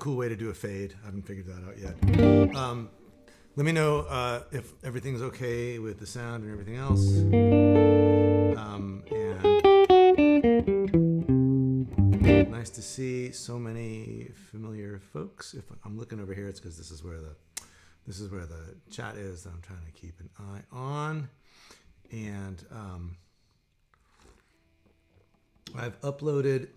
cool way to do a fade. I haven't figured that out yet. Let me know if everything's okay with the sound and everything else. And nice to see so many familiar folks. If I'm looking over here, it's because this is where the chat is that I'm trying to keep an eye on. And I've uploaded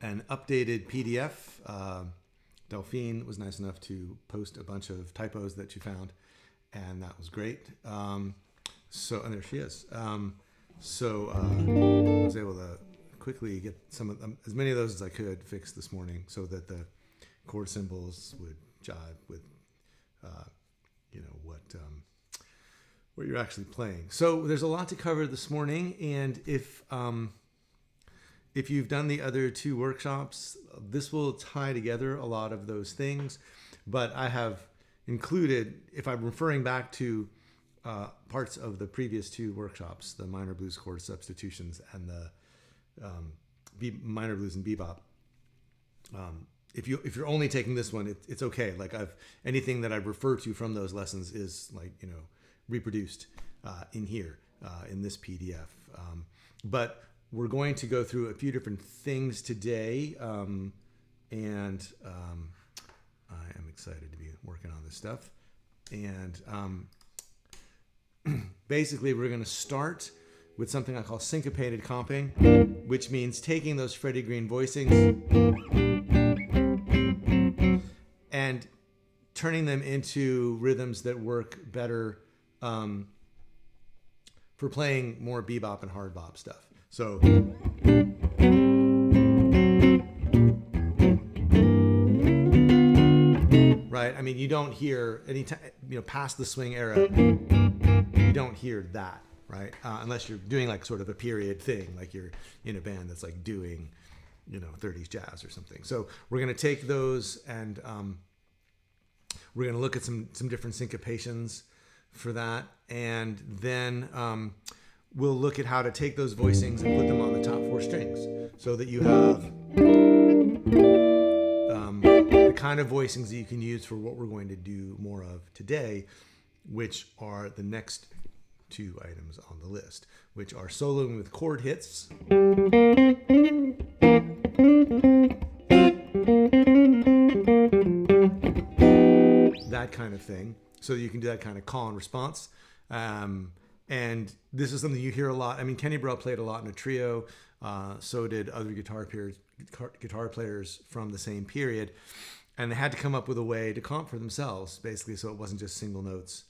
an updated PDF. Delphine was nice enough to post a bunch of typos that she found, and that was great. And there she is. I was able to quickly get some of them, as many of those as I could, fixed this morning so that the chord symbols would jive with, what you're actually playing. So there's a lot to cover this morning, and if you've done the other two workshops, this will tie together a lot of those things. But I have included, if I'm referring back to parts of the previous two workshops, the minor blues chord substitutions and the minor blues and bebop. If you're only taking this one, it's okay. Like anything that I refer to from those lessons is reproduced in here in this PDF. But we're going to go through a few different things today, and I am excited to be working on this stuff. And basically, we're going to start with something I call syncopated comping, which means taking those Freddie Green voicings and turning them into rhythms that work better for playing more bebop and hard bop stuff. So right, I mean, you don't hear any time, past the swing era, you don't hear that, right? Unless you're doing like sort of a period thing, like you're in a band that's like doing, 30s jazz or something. So we're going to take those and we're going to look at some different syncopations for that, and then we'll look at how to take those voicings and put them on the top four strings so that you have the kind of voicings that you can use for what we're going to do more of today, which are the next two items on the list, which are soloing with chord hits, that kind of thing. So you can do that kind of call and response. And this is something you hear a lot. I mean, Kenny Burrell played a lot in a trio. So did other guitar players from the same period. And they had to come up with a way to comp for themselves, basically, so it wasn't just single notes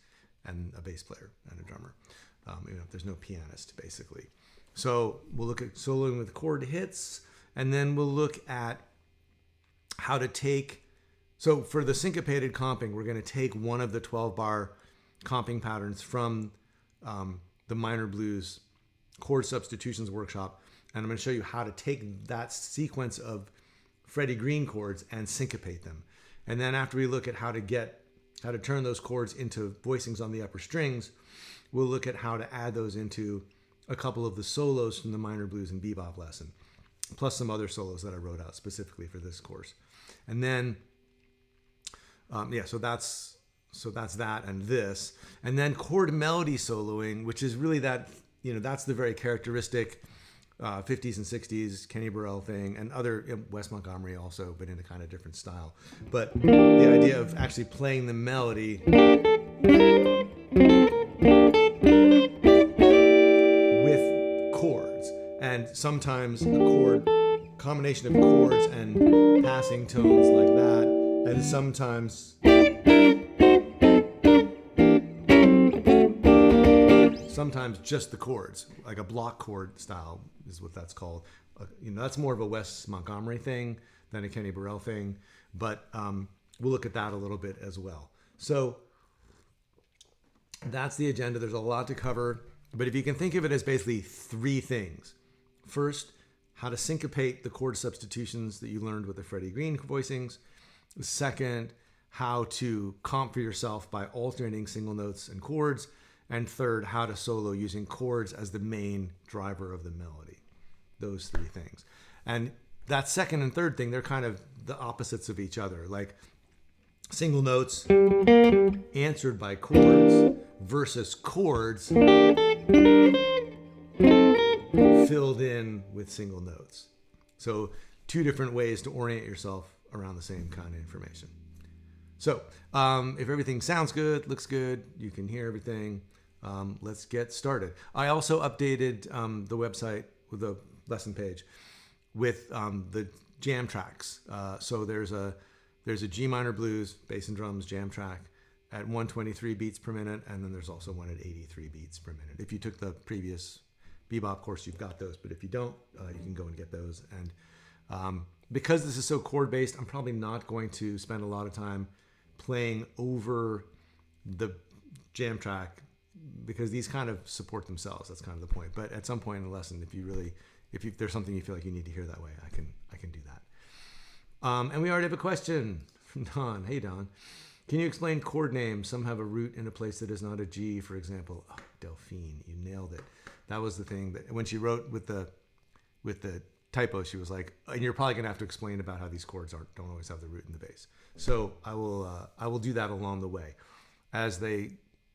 and a bass player and a drummer. There's no pianist, basically. So we'll look at soloing with chord hits, and then we'll look at how to take... So for the syncopated comping, we're going to take one of the 12-bar comping patterns from the minor blues chord substitutions workshop, and I'm going to show you how to take that sequence of Freddie Green chords and syncopate them. And then after we look at how to turn those chords into voicings on the upper strings, we'll look at how to add those into a couple of the solos from the minor blues and bebop lesson, plus some other solos that I wrote out specifically for this course. And then so that's that and this. And then chord-melody soloing, which is really that, that's the very characteristic 50s and 60s Kenny Burrell thing, and other, Wes Montgomery also, but in a kind of different style. But the idea of actually playing the melody with chords, and sometimes a combination of chords and passing tones like that, and sometimes just the chords, like a block chord style is what that's called. That's more of a Wes Montgomery thing than a Kenny Burrell thing, but we'll look at that a little bit as well. So that's the agenda. There's a lot to cover, but if you can think of it as basically three things. First, how to syncopate the chord substitutions that you learned with the Freddie Green voicings. Second, how to comp for yourself by alternating single notes and chords. And third, how to solo using chords as the main driver of the melody. Those three things. And that second and third thing, they're kind of the opposites of each other. Like single notes answered by chords versus chords filled in with single notes. So two different ways to orient yourself around the same kind of information. So if everything sounds good, looks good, you can hear everything, let's get started. I also updated the website with the lesson page with the jam tracks. So there's a G minor blues, bass and drums jam track at 123 beats per minute, and then there's also one at 83 beats per minute. If you took the previous bebop course, you've got those, but if you don't, you can go and get those. And because this is so chord based, I'm probably not going to spend a lot of time playing over the jam track, because these kind of support themselves. That's kind of the point. But at some point in the lesson, if there's something you feel like you need to hear that way, I can do that. And we already have a question from Don. Hey, Don. Can you explain chord names? Some have a root in a place that is not a G, for example. Oh, Delphine, you nailed it. That was the thing that when she wrote with the typo, she was like, and you're probably gonna have to explain about how these chords don't always have the root in the bass. So I will do that along the way. As they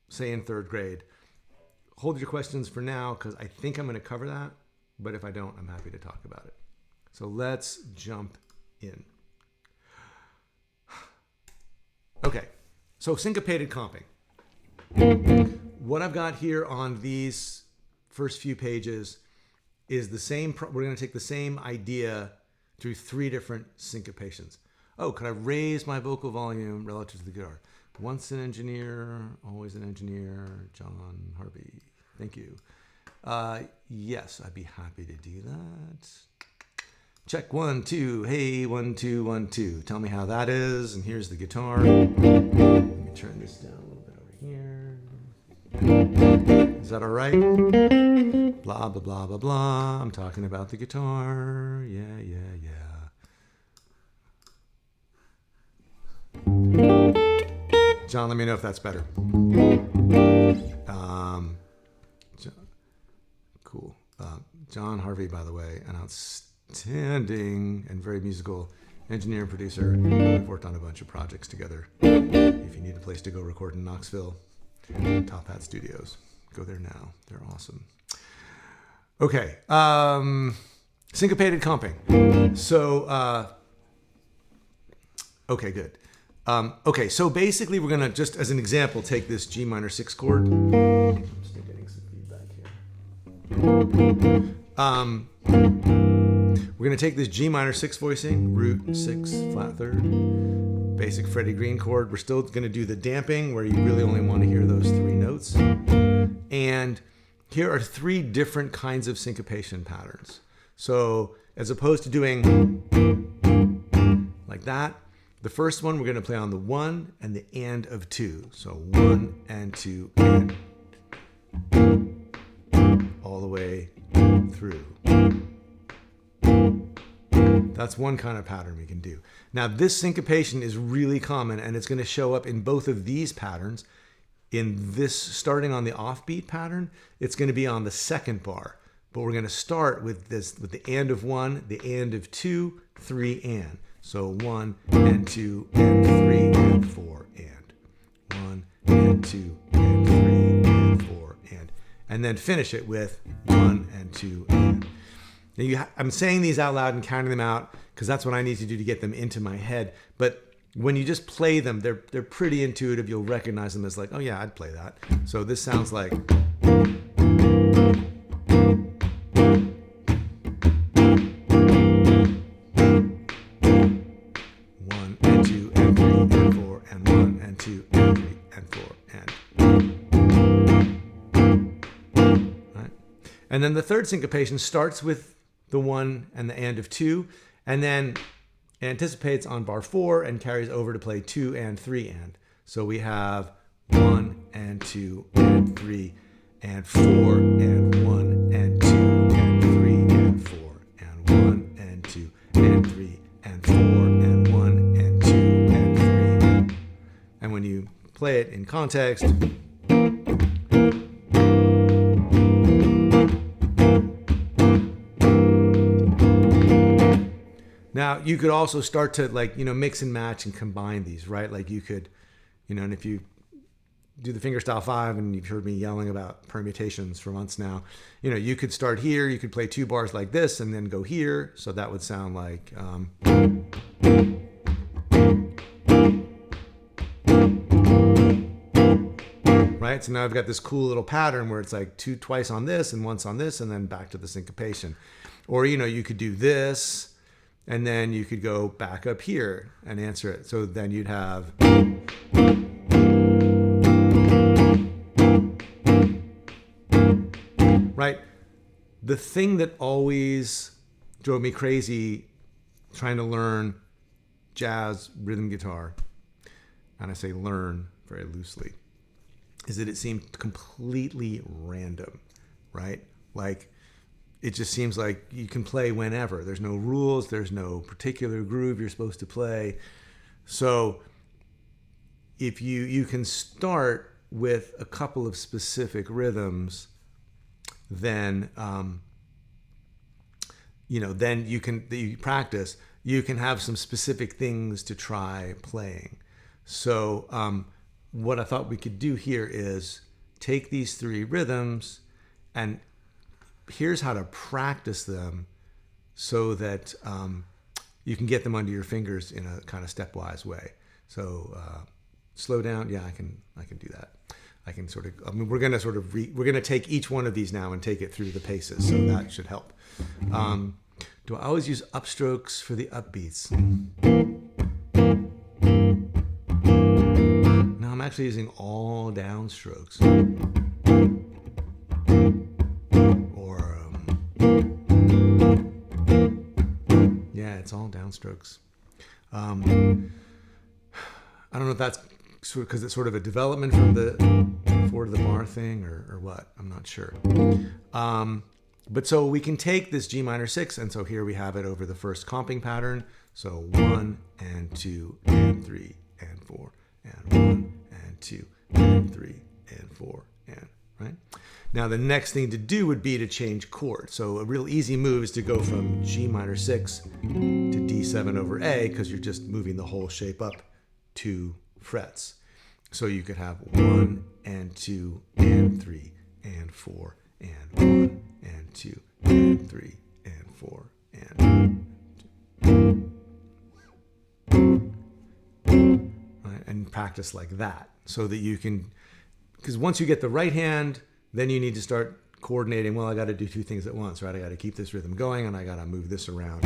say in third grade, hold your questions for now, because I think I'm gonna cover that, but if I don't, I'm happy to talk about it. So let's jump in. Okay, so syncopated comping. What I've got here on these first few pages is the same. We're going to take the same idea through three different syncopations. Oh, could I raise my vocal volume relative to the guitar? Once an engineer, always an engineer. John Harvey, thank you. Yes, I'd be happy to do that. Check 1, 2. Hey, 1, 2, 1, 2. Tell me how that is. And here's the guitar. Let me turn this down a little bit over here. Is that all right? Blah, blah, blah, blah, blah. I'm talking about the guitar. Yeah, yeah, yeah. John, let me know if that's better. Cool. John Harvey, by the way, an outstanding and very musical engineer and producer. We've worked on a bunch of projects together. If you need a place to go record in Knoxville, Top Hat Studios. Go there now. They're awesome. Okay. Syncopated comping. So, okay, good. Okay, so basically we're going to, just as an example, take this G minor 6 chord. I'm still getting some feedback here. We're going to take this G minor 6 voicing, root 6, flat third, basic Freddie Green chord. We're still going to do the damping, where you really only want to hear those three notes. And here are three different kinds of syncopation patterns. So as opposed to doing like that, the first one we're going to play on the 1 and the and of 2. So 1 and 2 and all the way through. That's one kind of pattern we can do. Now this syncopation is really common, and it's going to show up in both of these patterns. In this, starting on the offbeat pattern, it's going to be on the second bar, but we're going to start with this, with the and of 1, the and of 2, 3 and. So 1 and 2 and 3 and 4 and 1 and 2 and 3 and 4 and then finish it with 1 and 2 and. Now I'm saying these out loud and counting them out because that's what I need to do to get them into my head. But when you just play them, they're pretty intuitive. You'll recognize them as like, oh yeah, I'd play that. So this sounds like. 1 and 2 and 3 and 4 and 1 and 2 and 3 and 4 and. Right. And then the third syncopation starts with the 1 and the and of 2, and then anticipates on bar 4 and carries over to play 2 and 3 and. So we have 1 and 2 and 3 and 4 and 1 and 2 and 3 and 4 and 1 and 2 and 3 and 4 and 1 and 2 and 3. And when you play it in context, Now you could also start to like, mix and match and combine these, right? Like you could, and if you do the fingerstyle 5, and you've heard me yelling about permutations for months now, you could start here, you could play 2 bars like this and then go here. So that would sound like, right? So now I've got this cool little pattern where it's like twice on this and once on this, and then back to the syncopation. Or, you could do this, and then you could go back up here and answer it. So then you'd have, right? The thing that always drove me crazy trying to learn jazz rhythm guitar, and I say learn very loosely, is that it seemed completely random, right? Like, it just seems like you can play whenever. There's no rules. There's no particular groove you're supposed to play. So if you can start with a couple of specific rhythms, then, then you practice, you can have some specific things to try playing. So what I thought we could do here is take these 3 rhythms, and here's how to practice them so that you can get them under your fingers in a kind of stepwise way. So slow down. Yeah, I can do that. I can sort of, we're going to take each one of these now and take it through the paces. So that should help. Do I always use upstrokes for the upbeats? No, I'm actually using all downstrokes. It's all downstrokes. I don't know if that's because it's sort of a development from the 4 to the bar thing or what. I'm not sure. But so we can take this G minor 6, and so here we have it over the first comping pattern. So 1 and 2 and 3 and 4 and 1 and 2 and 3 and 4 and, right? Now the next thing to do would be to change chord. So a real easy move is to go from G minor 6 to D7 over A, because you're just moving the whole shape up 2 frets. So you could have 1 and 2 and 3 and 4 and 1 and 2 and 3 and 4 and 2. Right? And practice like that so that you can, because once you get the right hand, then you need to start coordinating. Well, I got to do 2 things at once, right? I got to keep this rhythm going, and I got to move this around.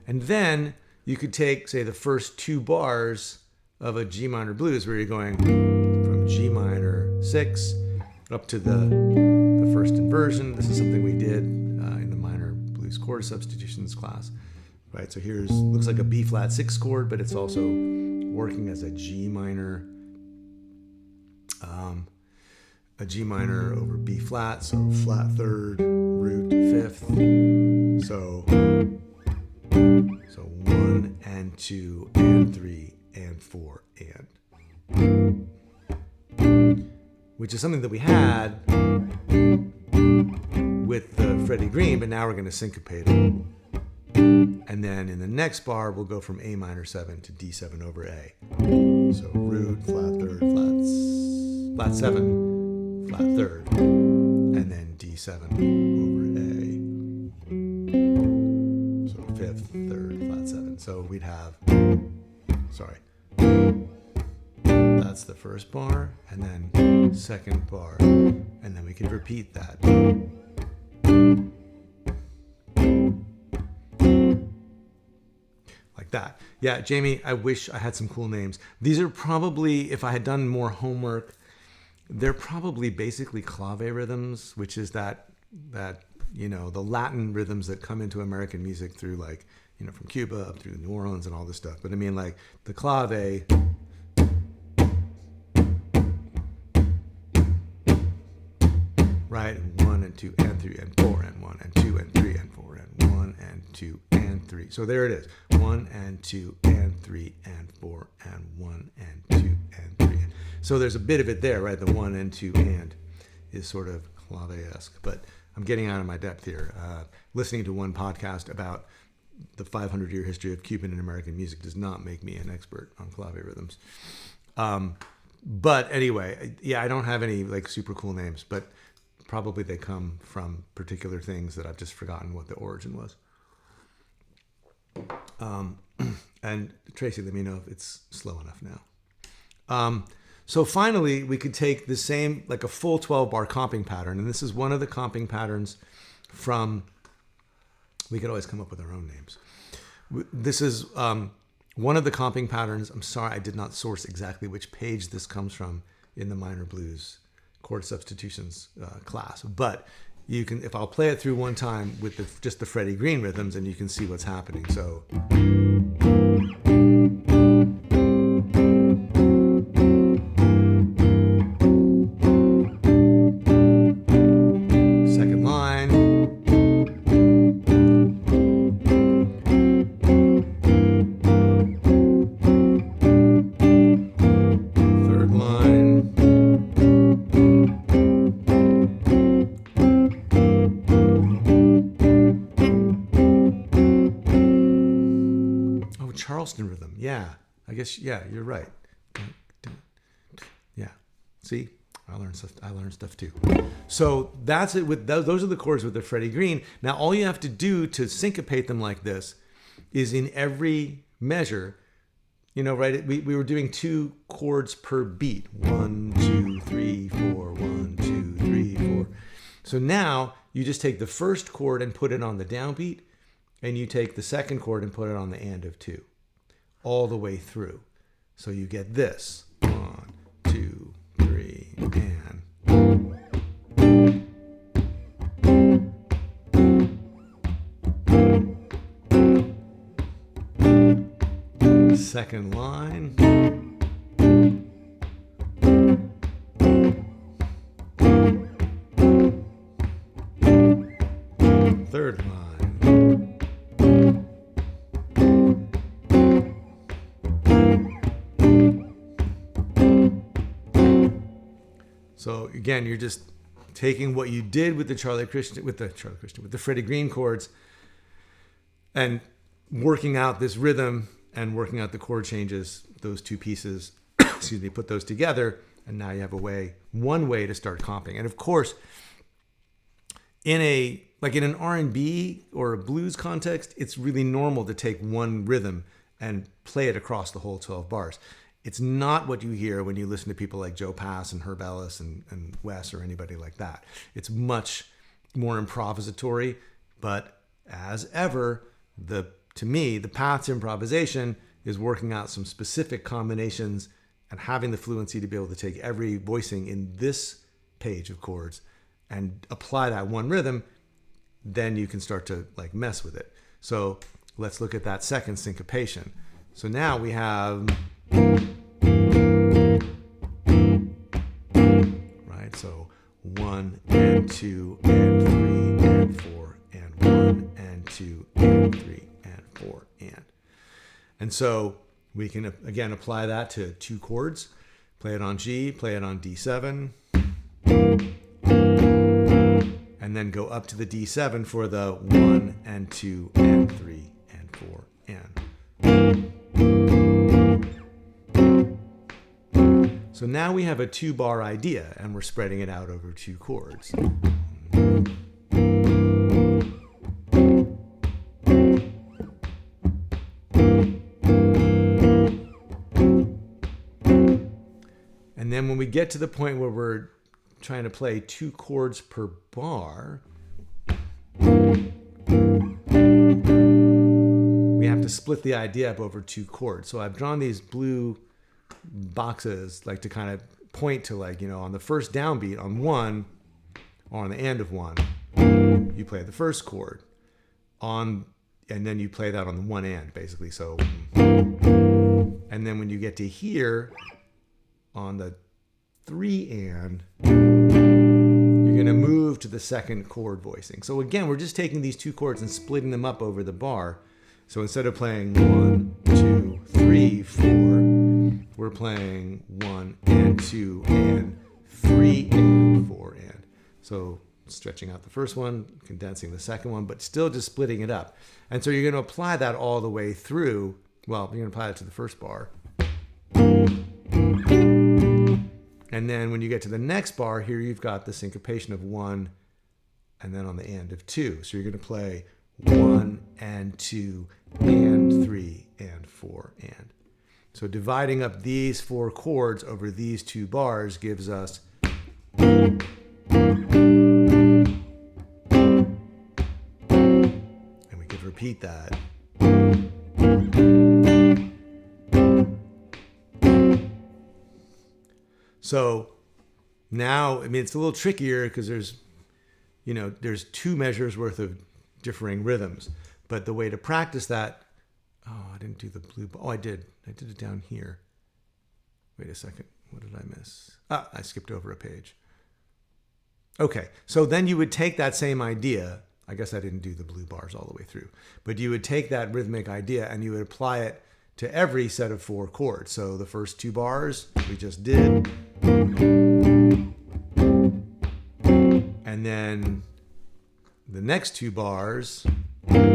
And then you could take, say, the first 2 bars of a G minor blues, where you're going from G minor 6 up to the first inversion. This is something we did in the minor blues chord substitutions class, right? So here's, looks like a B flat 6 chord, but it's also working as a G minor over B flat, so flat 3rd, root 5th. So 1 and 2 and 3 and 4 and, which is something that we had with the Freddie Green, but now we're going to syncopate it. And then in the next bar, we'll go from A minor 7 to D7 over A. So root, flat 3rd, flat 7, flat 3rd, and then D7 over A. So 5th, 3rd, flat 7. So we'd have, that's the first bar, and then second bar, and then we could repeat that. That. Yeah, Jamie, I wish I had some cool names. These are probably, if I had done more homework, they're probably basically clave rhythms, which is that the Latin rhythms that come into American music through, like, from Cuba up through New Orleans and all this stuff. But I mean, like, the clave, right? And 1 and 2 and 3 and 4 and 1 and 2 and 3 and 4 and 1 and 2 and 3. So there it is. 1 and 2 and 3 and 4 and 1 and 2 and 3. So there's a bit of it there, right? The 1 and 2 and is sort of clave-esque. But I'm getting out of my depth here. Listening to one podcast about the 500-year history of Cuban and American music does not make me an expert on clave rhythms. But anyway, yeah, I don't have any like super cool names, but probably they come from particular things that I've just forgotten what the origin was. And Tracy, let me know if it's slow enough now. So finally, we could take the same, like a full 12-bar comping pattern, and this is one of the comping patterns from, we could always come up with our own names. This is one of the comping patterns. I'm sorry, I did not source exactly which page this comes from in the minor blues chord substitutions class, but you can, if I'll play it through one time with just the Freddie Green rhythms, and you can see what's happening. So. Second line. Third line. Charleston rhythm. Yeah, I guess, yeah, you're right. Yeah, see, I learned stuff too. So that's it. With those are the chords with the Freddie Green. Now all you have to do to syncopate them like this is in every measure, you know, right? We were doing 2 chords per beat. 1, 2, 3, 4, 1, 2, 3, 4. So now you just take the first chord and put it on the downbeat, and you take the second chord and put it on the and of 2. All the way through. So you get this. 1, 2, 3, and. Second line. Third line. So again, you're just taking what you did with the with the Freddie Green chords, and working out this rhythm and working out the chord changes, those two pieces, excuse me, put those together, and now you have one way to start comping. And of course, in an R&B or a blues context, it's really normal to take one rhythm and play it across the whole 12 bars. It's not what you hear when you listen to people like Joe Pass and Herb Ellis and Wes or anybody like that. It's much more improvisatory, but as ever, to me, the path to improvisation is working out some specific combinations and having the fluency to be able to take every voicing in this page of chords and apply that one rhythm. Then you can start to like mess with it. So let's look at that second syncopation. So now we have, right? So 1 and 2 and 3 and 4 and 1 and 2 and 3 and 4 and so we can again apply that to 2 chords. Play it on G, play it on D7, and then go up to the D7 for the 1 and 2 and 3 and 4 and. So now we have a 2-bar idea, and we're spreading it out over 2 chords. And then when we get to the point where we're trying to play 2 chords per bar, we have to split the idea up over 2 chords. So I've drawn these blue boxes like to kind of point to, like, you know, on the first downbeat on 1 or on the end of 1, you play the first chord and then you play that on the 1 and basically. So, and then when you get to here on the 3 and, you're going to move to the second chord voicing. So again, we're just taking these 2 chords and splitting them up over the bar. So instead of playing 1, 2, 3, 4, we're playing 1 and 2 and 3 and 4 and. So stretching out the first one, condensing the second one, but still just splitting it up. And so you're going to apply that all the way through. Well, you're going to apply it to the first bar. And then when you get to the next bar, here you've got the syncopation of 1 and then on the and of 2. So you're going to play 1 and 2 and 3 and 4 and. So dividing up these 4 chords over these 2 bars gives us and we could repeat that. So now, I mean, it's a little trickier because there's 2 measures worth of differing rhythms. But the way to practice that, I didn't do the blue. I did. I did it down here. Wait a second. What did I miss? I skipped over a page. Okay, so then you would take that same idea. I guess I didn't do the blue bars all the way through. But you would take that rhythmic idea and you would apply it to every set of 4 chords. So the first 2 bars we just did. And then the next 2 bars, well,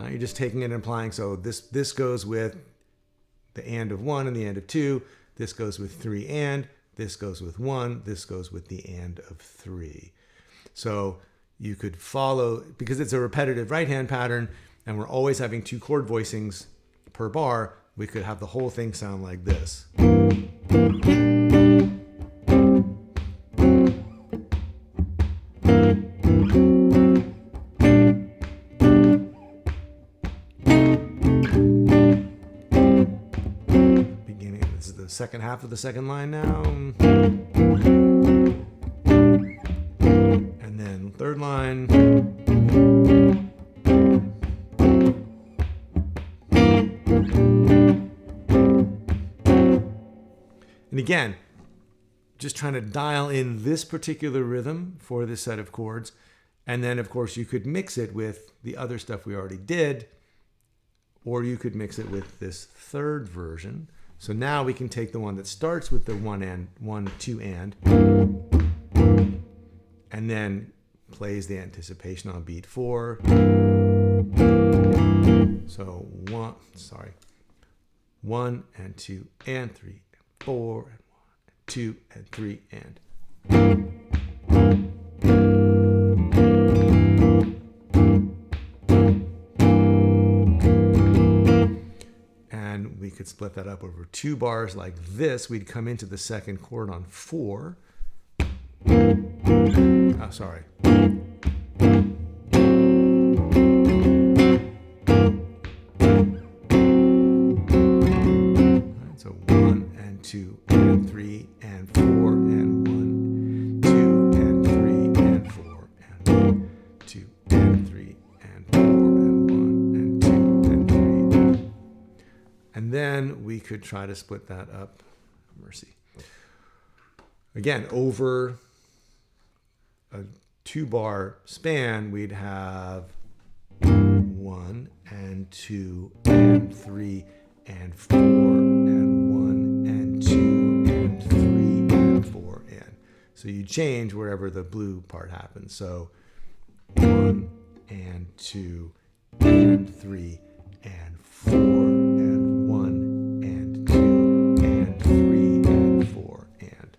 you're just taking it and applying. So this goes with the and of 1 and the and of 2. This goes with 3 and. This goes with 1. This goes with the and of 3. So you could follow, because it's a repetitive right hand pattern and we're always having 2 chord voicings per bar, we could have the whole thing sound like this. Beginning, this is the second half of the second line now. And then third line. And again, just trying to dial in this particular rhythm for this set of chords. And then, of course, you could mix it with the other stuff we already did, or you could mix it with this third version. So now we can take the one that starts with the 1, 2 and then plays the anticipation on beat 4. So 1 and 2 and 3 and 4 and 1 and 2 and 3 and. And we could split that up over 2 bars like this. We'd come into the second chord on 4. Oh, sorry. So 1 and 2 and 3 and 4 and 1, 2 and 3 and 4 and 1, 2 and 3 and 4 and 1 and 2 and 3. And then we could try to split that up. Mercy. Again, over a 2-bar span, we'd have 1 and 2 and 3 and 4 and 1 and 2 and 3 and 4 and. So you change wherever the blue part happens. So 1 and 2 and 3 and 4 and 1 and 2 and 3 and 4 and.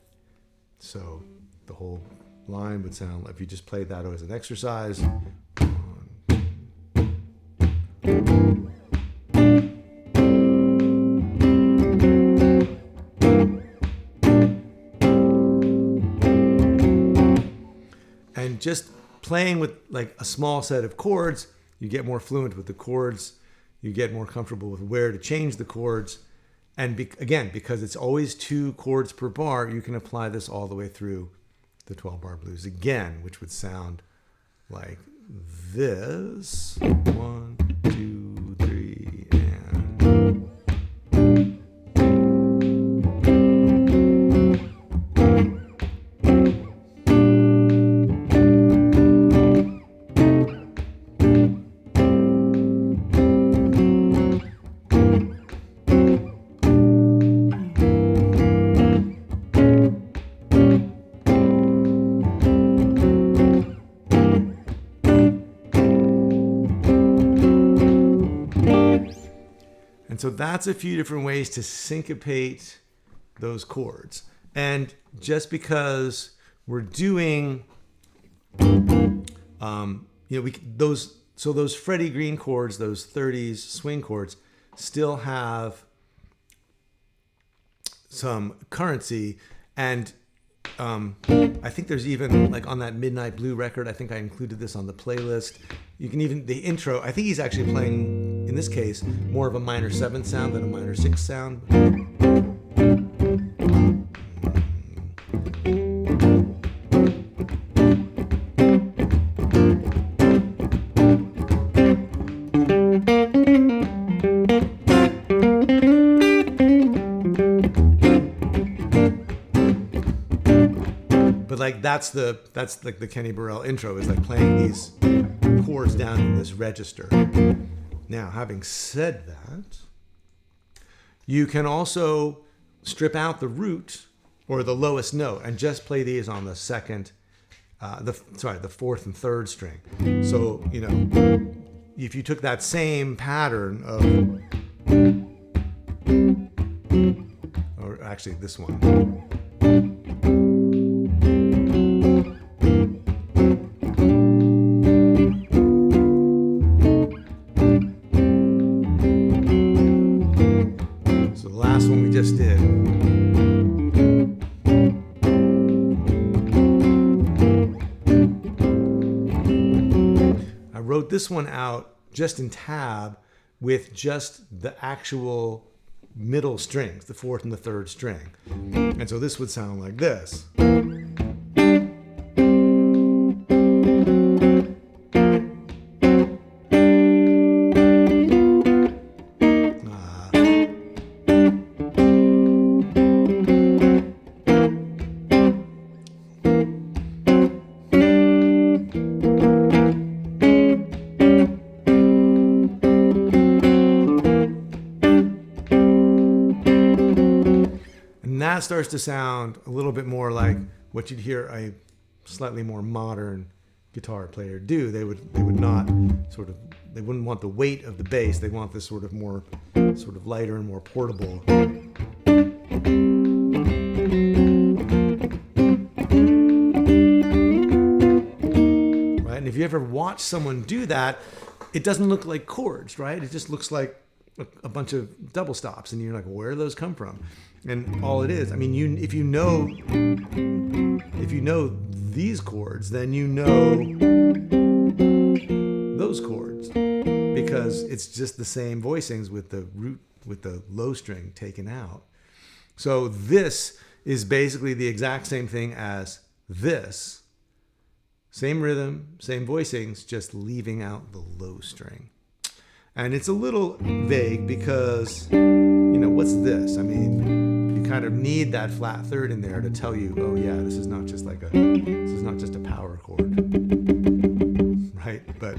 So the whole line would sound like, if you just played that as an exercise. And just playing with like a small set of chords, you get more fluent with the chords, you get more comfortable with where to change the chords. And again, because it's always 2 chords per bar, you can apply this all the way through the 12-bar blues again, which would sound like this. 1, 2, 3, and. And so that's a few different ways to syncopate those chords. And just because we're doing, those Freddie Green chords, those 30s swing chords, still have some currency. And I think there's even, like on that Midnight Blue record, I think I included this on the playlist. You can even, the intro, I think he's actually playing, in this case, more of a minor 7th sound than a minor 6th sound. But like that's like the Kenny Burrell intro, is like playing these chords down in this register. Now, having said that, you can also strip out the root or the lowest note and just play these on the second, the 4th and 3rd string. So, you know, if you took that same pattern of, or actually this one. Just did. I wrote this one out just in tab with just the actual middle strings, the 4th and the 3rd string. And so this would sound like this. That starts to sound a little bit more like what you'd hear a slightly more modern guitar player do. They would not sort of, they wouldn't want the weight of the bass. They want this sort of more sort of lighter and more portable. Right? And if you ever watch someone do that, it doesn't look like chords, right? It just looks like a bunch of double stops, and you're like, where do those come from? And all it is, I mean, if you know these chords, then you know those chords, because it's just the same voicings with the root, with the low string taken out. So this is basically the exact same thing as this. Same rhythm, same voicings, just leaving out the low string. And it's a little vague because, you know, what's this? I mean, you kind of need that flat 3rd in there to tell you, oh yeah, this is not just a power chord, right? But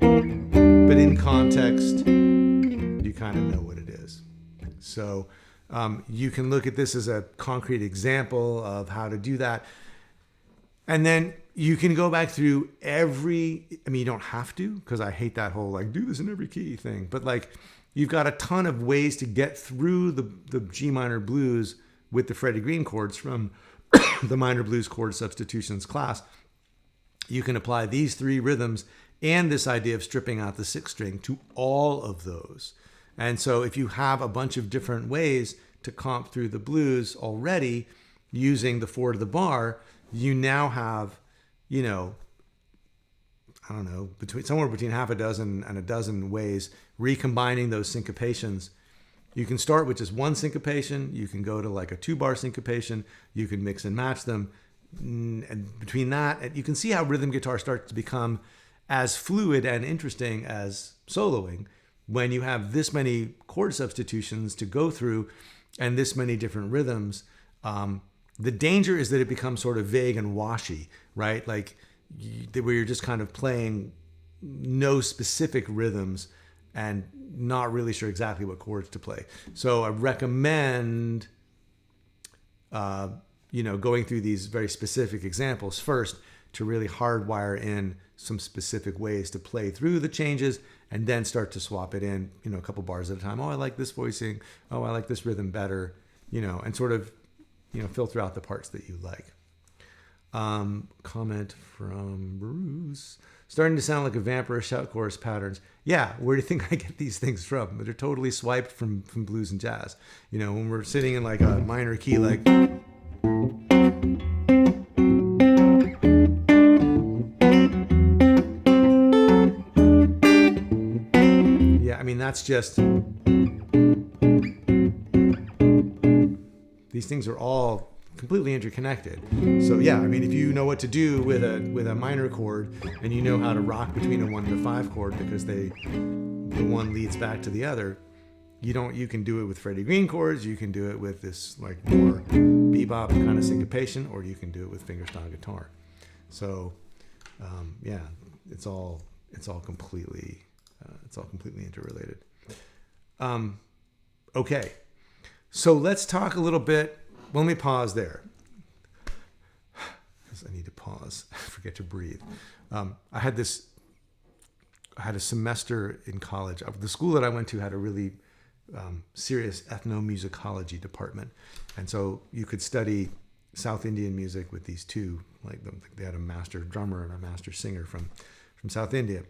in context, you kind of know what it is. So you can look at this as a concrete example of how to do that. And then you can go back through I mean, you don't have to, because I hate that whole like do this in every key thing, but like you've got a ton of ways to get through the G minor blues with the Freddie Green chords from the minor blues chord substitutions class. You can apply these 3 rhythms and this idea of stripping out the 6th string to all of those. And so if you have a bunch of different ways to comp through the blues already using the 4 to the bar, you now have, you know, I don't know, somewhere between half a dozen and a dozen ways recombining those syncopations. You can start with just one syncopation. You can go to like a 2-bar syncopation. You can mix and match them. And between that, you can see how rhythm guitar starts to become as fluid and interesting as soloing when you have this many chord substitutions to go through and this many different rhythms. The danger is that it becomes sort of vague and washy, right? Like where you're just kind of playing no specific rhythms and not really sure exactly what chords to play. So I recommend, going through these very specific examples first to really hardwire in some specific ways to play through the changes and then start to swap it in, you know, a couple bars at a time. Oh, I like this voicing. Oh, I like this rhythm better, you know, and sort of, you know, filter out the parts that you like. Comment from Bruce. Starting to sound like a vampire shout chorus patterns. Yeah, where do you think I get these things from? They're totally swiped from blues and jazz. You know, when we're sitting in like a minor key, like... Yeah, I mean, that's just... These things are all completely interconnected. So yeah, I mean, if you know what to do with a minor chord, and you know how to rock between a 1 and a 5 chord because the one leads back to the other, you can do it with Freddie Green chords, you can do it with this like more bebop kind of syncopation, or you can do it with fingerstyle guitar. So yeah, it's all completely interrelated. Okay, so let's talk a little bit. Well, let me pause there. I need to pause. I forget to breathe. I had a semester in college. The school that I went to had a really serious ethnomusicology department. And so you could study South Indian music with these two, like they had a master drummer and a master singer from South India.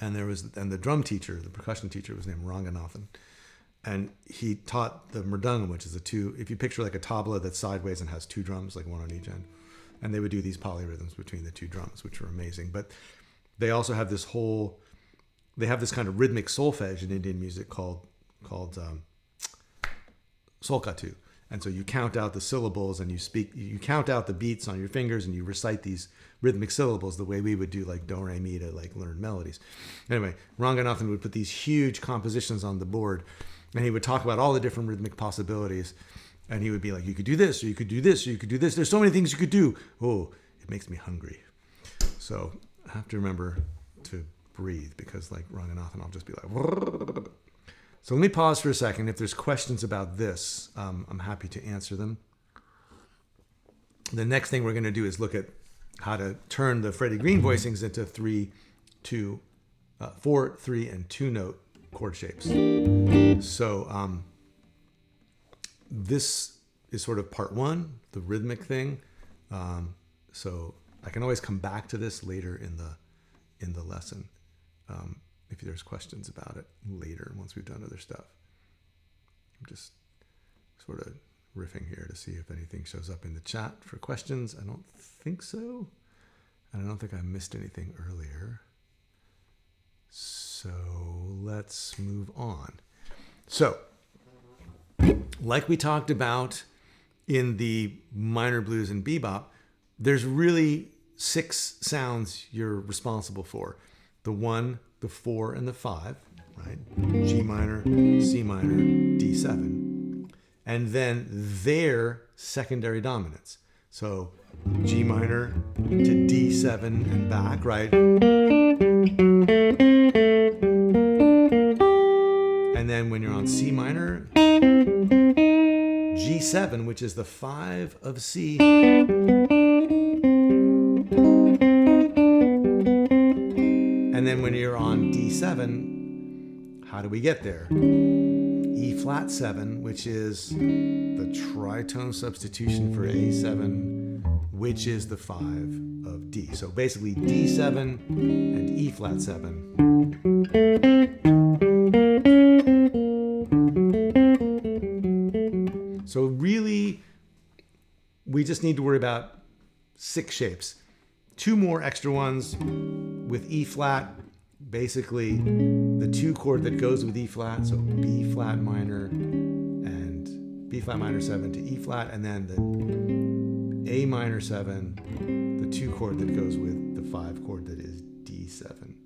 And the drum teacher, the percussion teacher, was named Ranganathan. And he taught the mridangam, which is if you picture like a tabla that's sideways and has two drums, like one on each end. And they would do these polyrhythms between the two drums, which were amazing. But they also have this kind of rhythmic solfege in Indian music called solkatu. And so you count out the syllables and you count out the beats on your fingers and you recite these rhythmic syllables the way we would do like do, re, mi to like learn melodies. Anyway, Ranganathan would put these huge compositions on the board, and he would talk about all the different rhythmic possibilities. And he would be like, you could do this, or you could do this, or you could do this. There's so many things you could do. Oh, it makes me hungry. So I have to remember to breathe, because like Ranganathan, I'll just be like... So let me pause for a second. If there's questions about this, I'm happy to answer them. The next thing we're going to do is look at how to turn the Freddie Green voicings into 4, 3, and 2 note chord shapes. So this is sort of part 1, the rhythmic thing. So I can always come back to this later in the lesson. If there's questions about it later, once we've done other stuff. I'm just sort of riffing here to see if anything shows up in the chat for questions. I don't think so. And I don't think I missed anything earlier. So let's move on. So, like we talked about in the minor blues and bebop, there's really 6 sounds you're responsible for. The 1, the 4, and the 5, right? G minor, C minor, D7. And then their secondary dominants. So G minor to D7 and back, right? And then when you're on C minor, G7, which is the 5 of C. And then when you're on D7, how do we get there? E flat 7, which is the tritone substitution for A7, which is the 5 of D. So basically D7 and E flat 7. So really, we just need to worry about 6 shapes. 2 more extra ones with E flat, basically the 2 chord that goes with E flat, so B flat minor and B flat minor 7 to E flat, and then the A minor 7, the 2 chord that goes with the 5 chord that is D7.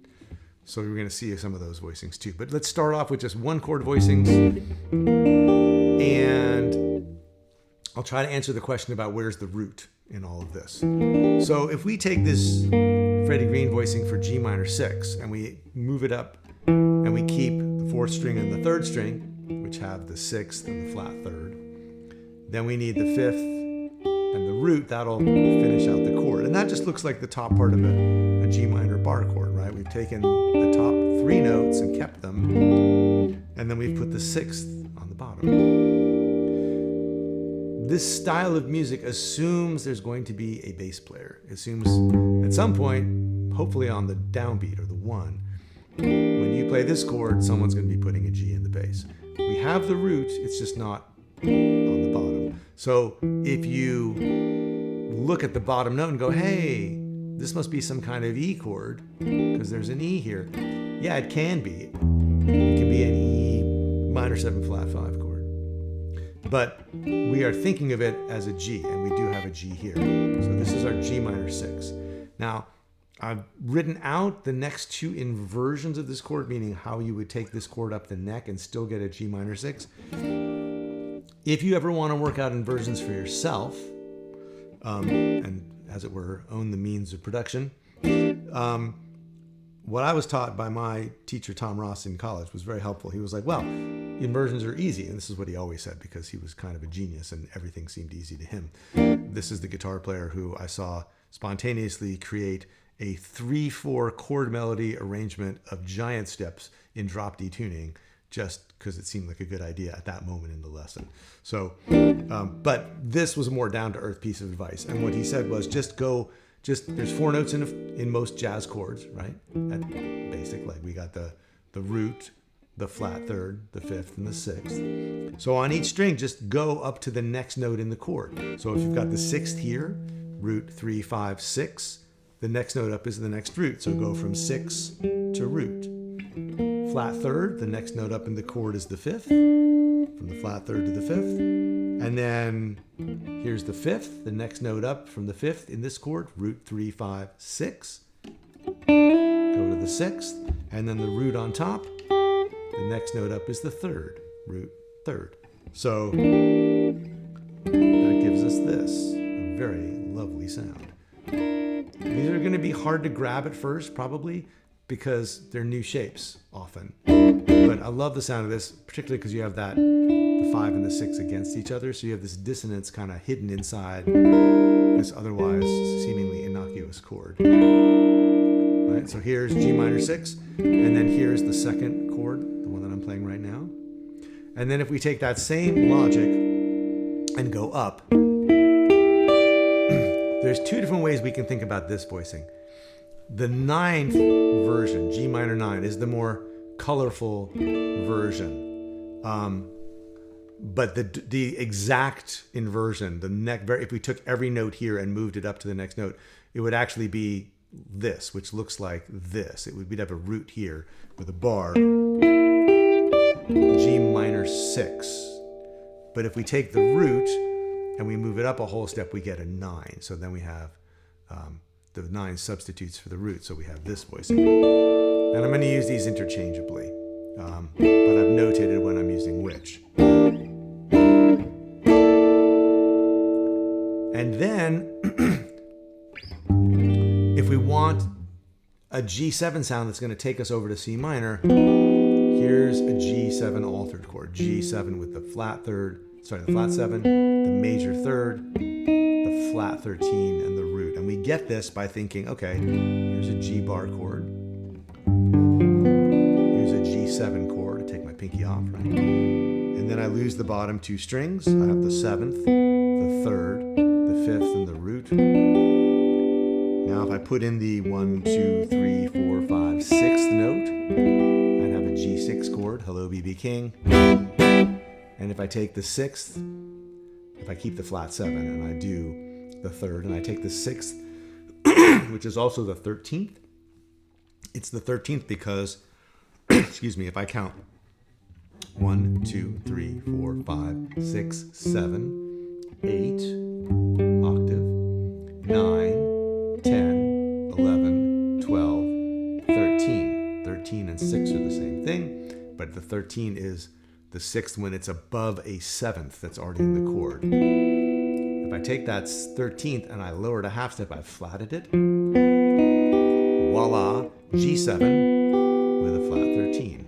So we're going to see some of those voicings too. But let's start off with just 1 chord voicings, and I'll try to answer the question about where's the root in all of this. So if we take this Freddie Green voicing for G minor 6 and we move it up and we keep the 4th string and the 3rd string, which have the 6th and the flat 3rd, then we need the 5th and the root. That'll finish out the chord. And that just looks like the top part of a G minor bar chord, right? right? We've taken the top 3 notes and kept them, and then we've put the 6th on the bottom. This style of music assumes there's going to be a bass player. It assumes at some point, hopefully on the downbeat or the 1, when you play this chord, someone's going to be putting a G in the bass. We have the root, it's just not on the bottom. So if you look at the bottom note and go, hey, this must be some kind of E chord because there's an E here. Yeah, it can be. It can be an E minor 7 flat 5 chord. But we are thinking of it as a G, and we do have a G here. So this is our G minor 6. Now, I've written out the next 2 inversions of this chord, meaning how you would take this chord up the neck and still get a G minor 6. If you ever want to work out inversions for yourself, and as it were, own the means of production, what I was taught by my teacher, Tom Ross, in college was very helpful. He was like, well, inversions are easy. And this is what he always said because he was kind of a genius and everything seemed easy to him. This is the guitar player who I saw spontaneously create a 3/4 chord melody arrangement of giant steps in drop D tuning just because it seemed like a good idea at that moment in the lesson. So, but this was a more down-to-earth piece of advice. And what he said was there's 4 notes in most jazz chords, right? At basic, like we got the root, the flat 3rd, the 5th, and the 6th. So on each string, just go up to the next note in the chord. So if you've got the 6th here, root 3, 5, 6, the next note up is the next root. So go from 6 to root. Flat 3rd, the next note up in the chord is the 5th, from the flat 3rd to the 5th. And then here's the 5th, the next note up from the 5th in this chord, root 3, 5, 6. Go to the 6th, and then the root on top. The next note up is the 3rd, root 3rd. So that gives us this, a very lovely sound. These are going to be hard to grab at first, probably, because they're new shapes often. But I love the sound of this, particularly because you have the 5 and the 6 against each other. So you have this dissonance kind of hidden inside this otherwise seemingly innocuous chord. Right, so here's G minor 6, and then here's the 2nd chord, the one that I'm playing right now. And then if we take that same logic and go up, there's 2 different ways we can think about this voicing. The 9th version, G minor 9, is the more colorful version. But the exact inversion, if we took every note here and moved it up to the next note, it would actually be this, which looks like this. We'd have a root here with a bar, G minor 6. But if we take the root and we move it up a whole step, we get a 9. So then we have the 9 substitutes for the root. So we have this voicing. And I'm going to use these interchangeably, but I've notated when I'm using which. And then, if we want a G7 sound that's going to take us over to C minor, here's a G7 altered chord. G7 with the flat 7, the major 3rd, the flat 13, and the root. And we get this by thinking, okay, here's a G bar chord. Here's a G7 chord. I take my pinky off, right? And then I lose the bottom 2 strings. I have the 7th, the 3rd, the 5th, and the root. Now if I put in the 1, 2, 3, 4, 5, 6th note, I'd have a G6 chord, hello BB King. And if I take the 6th, if I keep the flat 7 and I do the 3rd and I take the 6th, which is also the 13th, it's the 13th because, excuse me, if I count 1, 2, 3, 4, 5, 6, 7, 8, octave, 9, 10, 11, 12, 13. 13 and 6 are the same thing, but the 13 is the 6th when it's above a 7th that's already in the chord. If I take that 13th and I lower it a half step, I've flatted it. Voila, G7 with a flat 13.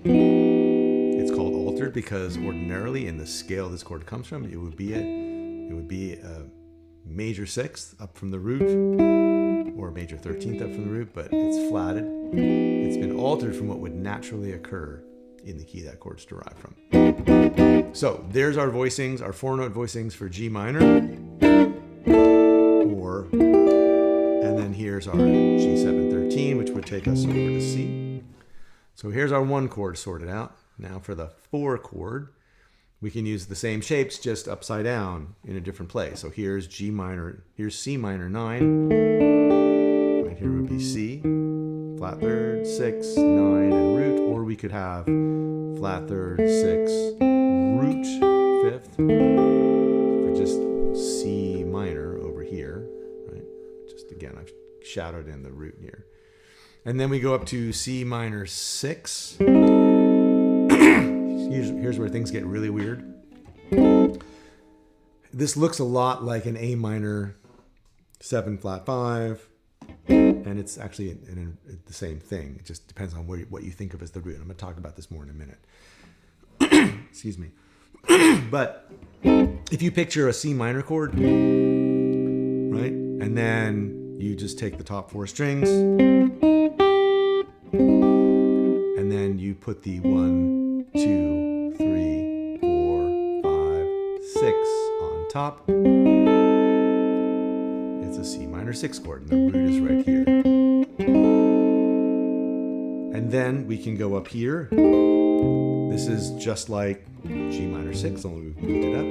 It's called altered because ordinarily in the scale this chord comes from, it would be a major 6th up from the root, or major 13th up from the root, but it's flatted. It's been altered from what would naturally occur in the key that chord's derived from. So there's our voicings, our 4-note voicings for G minor, and then here's our G7-13, which would take us over to C. So here's our 1 chord sorted out. Now for the 4 chord, we can use the same shapes, just upside down in a different place. So here's G minor, here's C minor 9. Right here would be C, flat third, 6, 9, and root. Or we could have flat third, 6, root 5th, for just C minor over here, right? Just again, I've shadowed in the root here. And then we go up to C minor 6. Here's where things get really weird. This looks a lot like an A minor 7 flat 5, and it's actually the same thing. It just depends on what you think of as the root. I'm going to talk about this more in a minute. Excuse me. But if you picture a C minor chord, right, and then you just take the top 4 strings, and then you put the 1, 2, 3, 4, 5, 6 on top. It's a C minor 6 chord, and the root is right here. And then we can go up here. This is just like G minor 6, only we've moved it up.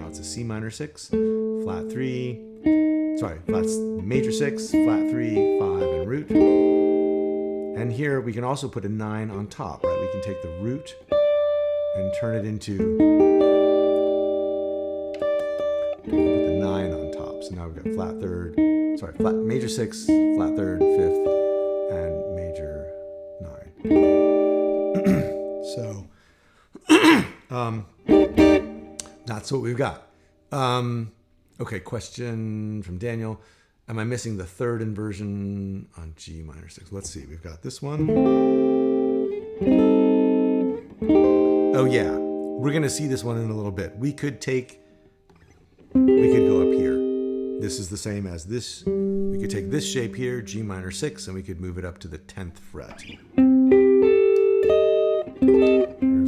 Now it's a C minor 6, flat 3, major 6, flat 3, 5, and root. And here we can also put a 9 on top, right? We can take the root and turn it into, put the 9 on top. So now we've got major 6, flat third, 5th, and major 9. That's what we've got. Okay, question from Daniel. Am I missing the 3rd inversion on G minor 6? Let's see. We've got this one. Oh yeah, we're going to see this one in a little bit. We could go up here. This is the same as this. We could take this shape here, G minor 6, and we could move it up to the 10th fret. Here's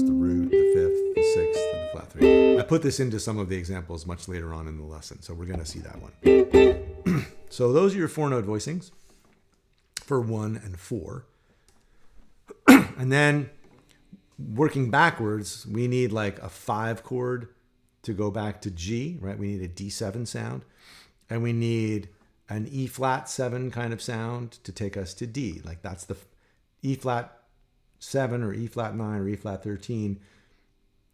the root, the 5th, the 6th, and the flat 3. I put this into some of the examples much later on in the lesson, so we're going to see that one. So those are your 4-note voicings for 1 and 4. And then working backwards, we need like a 5 chord to go back to G, right? We need a D7 sound. And we need an E flat 7 kind of sound to take us to D. Like that's the E flat 7 or E flat 9 or E flat 13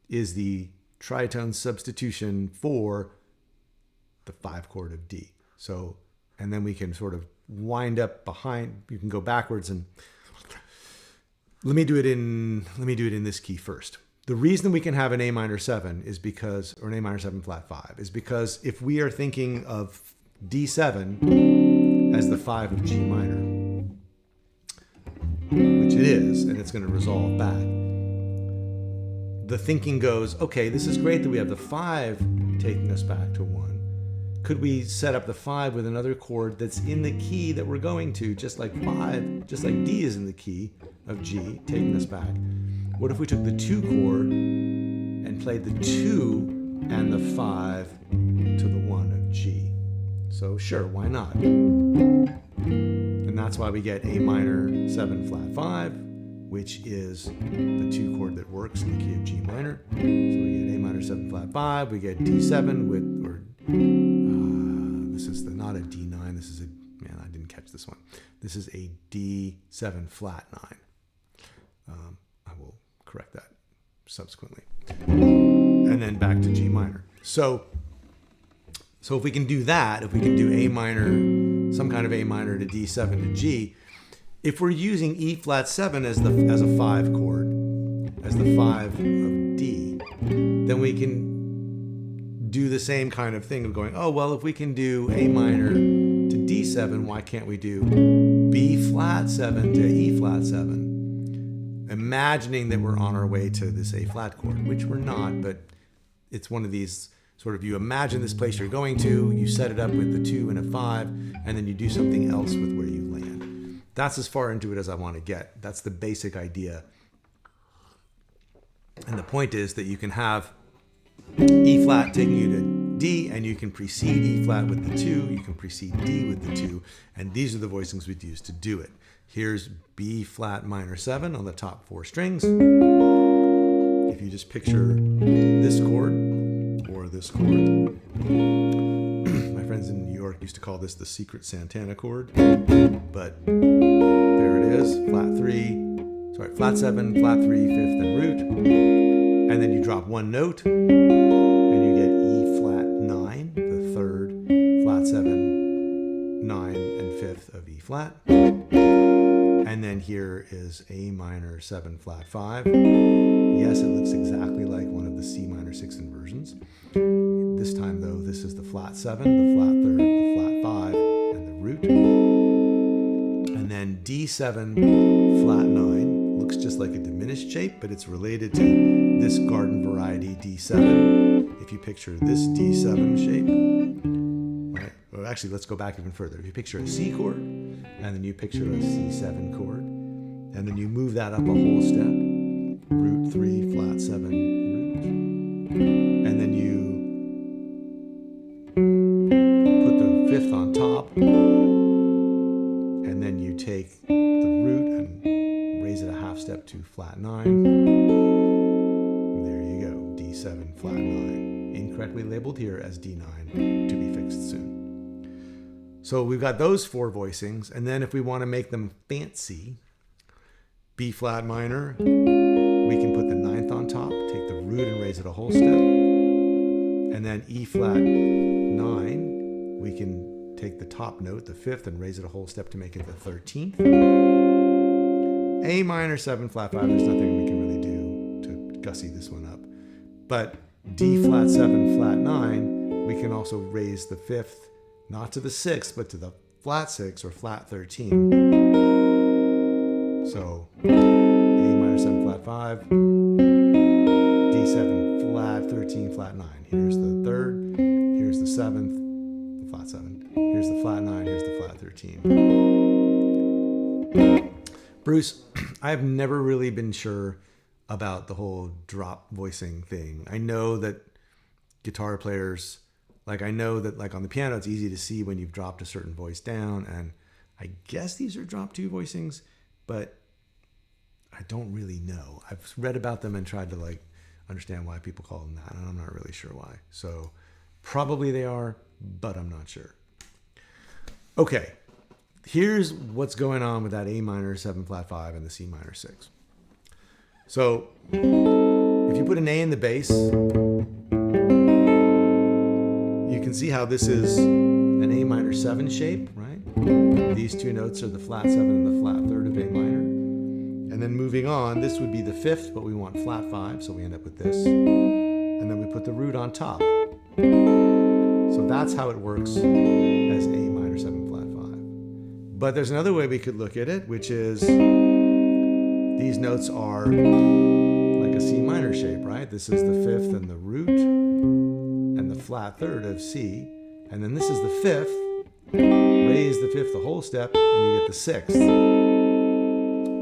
is the tritone substitution for the 5 chord of D. So, and then we can sort of wind up behind, you can go backwards, and let me do it in this key first. The reason we can have an A minor 7 is because, or an A minor 7 flat 5, is because if we are thinking of D7 as the 5 of G minor, which it is, and it's going to resolve back, the thinking goes, okay, this is great that we have the 5 taking us back to 1. Could we set up the 5 with another chord that's in the key that we're going to, just like D is in the key of G, taking us back? What if we took the 2 chord and played the 2 and the 5 to the 1 of G? So sure, why not? And that's why we get A minor 7 flat 5, which is the 2 chord that works in the key of G minor. So we get A minor 7 flat 5, we get D7 with, this is not a D9, this is I didn't catch this one. This is a D7 flat 9. I will correct that subsequently. And then back to G minor. So if we can do that, if we can do A minor, some kind of A minor to D7 to G, if we're using E flat 7 as a 5 chord, as the 5 of D, then we can do the same kind of thing of going, oh, well, if we can do A minor to D7, why can't we do B flat 7 to E flat 7? Imagining that we're on our way to this A flat chord, which we're not, but it's one of these sort of you imagine this place you're going to, you set it up with the 2 and a 5, and then you do something else with where you land. That's as far into it as I want to get. That's the basic idea. And the point is that you can have E flat taking you to D, and you can precede E flat with the 2, you can precede D with the 2, and these are the voicings we'd use to do it. Here's B flat minor 7 on the top 4 strings. If you just picture this chord or this chord, my friends in New York used to call this the secret Santana chord, but there it is, flat 7, flat 3, 5th, and root, and then you drop one note, and you get E flat 9, the 3rd, flat 7, 9, and 5th of E flat. And then here is A minor 7 flat 5. Yes, it looks exactly like one of the C minor 6 inversions. This time though, this is the flat 7, the flat 3rd, the flat 5, and the root. And then D7 flat 9 looks just like a diminished shape, but it's related to this garden variety D7. If you picture this D7 shape, right? Or actually, let's go back even further. If you picture a C chord, and then you picture a C7 chord, and then you move that up a whole step, root 3, flat 7, root, and then you put the 5th on top, and then you take the root and raise it a half step to flat 9. There you go, D7 flat 9, incorrectly labeled here as D9, to be fixed soon. So we've got those 4 voicings, and then if we want to make them fancy, B flat minor, we can put the 9th on top, take the root and raise it a whole step, and then E flat 9, we can take the top note, the 5th, and raise it a whole step to make it the 13th. A minor 7 flat 5, there's nothing we can really do to gussy this one up, but D flat 7 flat 9, we can also raise the 5th, not to the 6th, but to the flat 6 or flat 13. So A minor 7 flat 5, D7 flat 13 flat 9. Here's the 3rd, here's the 7th, the flat 7. Here's the flat 9, here's the flat 13. Bruce, I've never really been sure about the whole drop voicing thing. I know that guitar players, like I know that like on the piano, it's easy to see when you've dropped a certain voice down, and I guess these are drop 2 voicings, but I don't really know. I've read about them and tried to like understand why people call them that, and I'm not really sure why. So probably they are, but I'm not sure. Okay, here's what's going on with that A minor 7 flat 5 and the C minor 6. So if you put an A in the bass, you can see how this is an A minor 7 shape, right? These 2 notes are the flat 7 and the flat 3rd of A minor. And then moving on, this would be the 5th, but we want flat 5, so we end up with this. And then we put the root on top. So that's how it works as A minor 7 flat 5. But there's another way we could look at it, which is these notes are like a C minor shape, right? This is the 5th and the root and the flat 3rd of C. And then this is the 5th. Raise the 5th the whole step, and you get the 6th.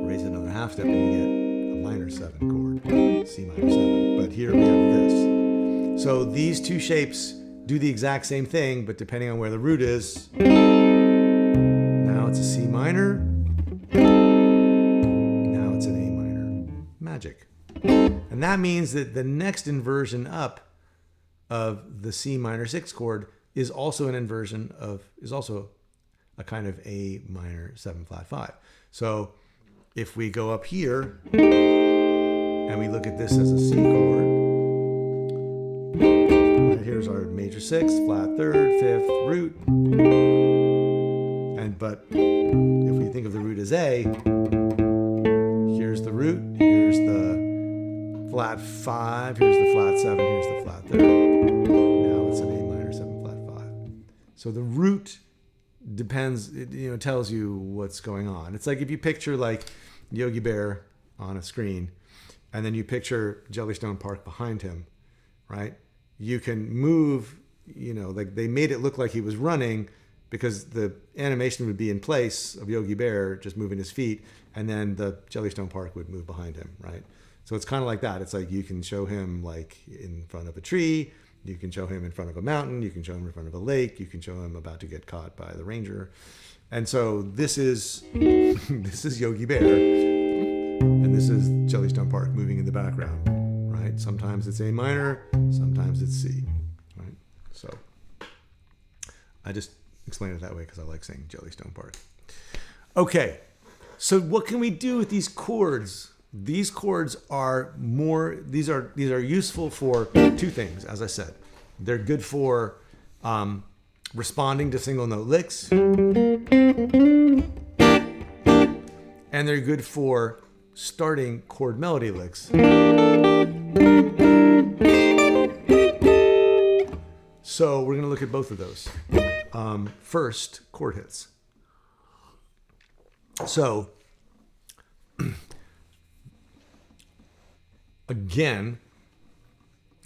Raise another half step, and you get a minor 7 chord, C minor 7. But here we have this. So these 2 shapes do the exact same thing, but depending on where the root is, now it's a C minor, now it's an A minor. Magic. And that means that the next inversion up of the C minor 6 chord is also an inversion of, is also a kind of A minor 7 flat 5. So if we go up here and we look at this as a C chord, right, here's our major 6, flat 3rd, 5th, root. But if we think of the root as A, here's the root, here's the flat 5, here's the flat 7, here's the flat 3rd. Now it's an A minor 7 flat 5. So the root depends, it tells you what's going on. It's like if you picture like Yogi Bear on a screen, and then you picture Jellystone Park behind him, right? you can move, like they made it look like he was running because the animation would be in place of Yogi Bear just moving his feet, and then the Jellystone Park would move behind him, right? So it's kind of like that. It's like you can show him like in front of a tree, you can show him in front of a mountain, you can show him in front of a lake, you can show him about to get caught by the ranger. And so this is Yogi Bear, and this is Jellystone Park moving in the background, right? Sometimes it's A minor, sometimes it's C, right? So I just explain it that way because I like saying Jellystone Park. Okay, so what can we do with these chords? These chords are these are useful for two things, as I said. They're good for responding to single note licks, and they're good for starting chord melody licks. So we're going to look at both of those. First, chord hits. So again,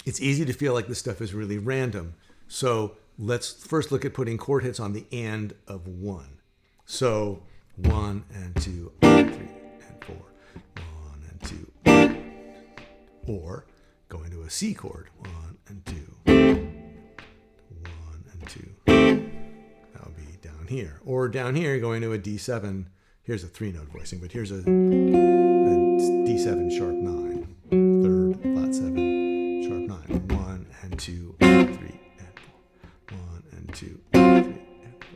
it's easy to feel like this stuff is really random. So let's first look at putting chord hits on the and of one. So 1 and 2 and 3 and 4. 1 and 2. Or going to a C chord. 1 and 2. 1 and 2. That would be down here. Or down here, going to a D7. Here's a 3-note voicing, but here's a D7 sharp 9. Third, flat 7, sharp 9. 1 and 2 and 3 and 4. 1 and 2 and 3 and 4.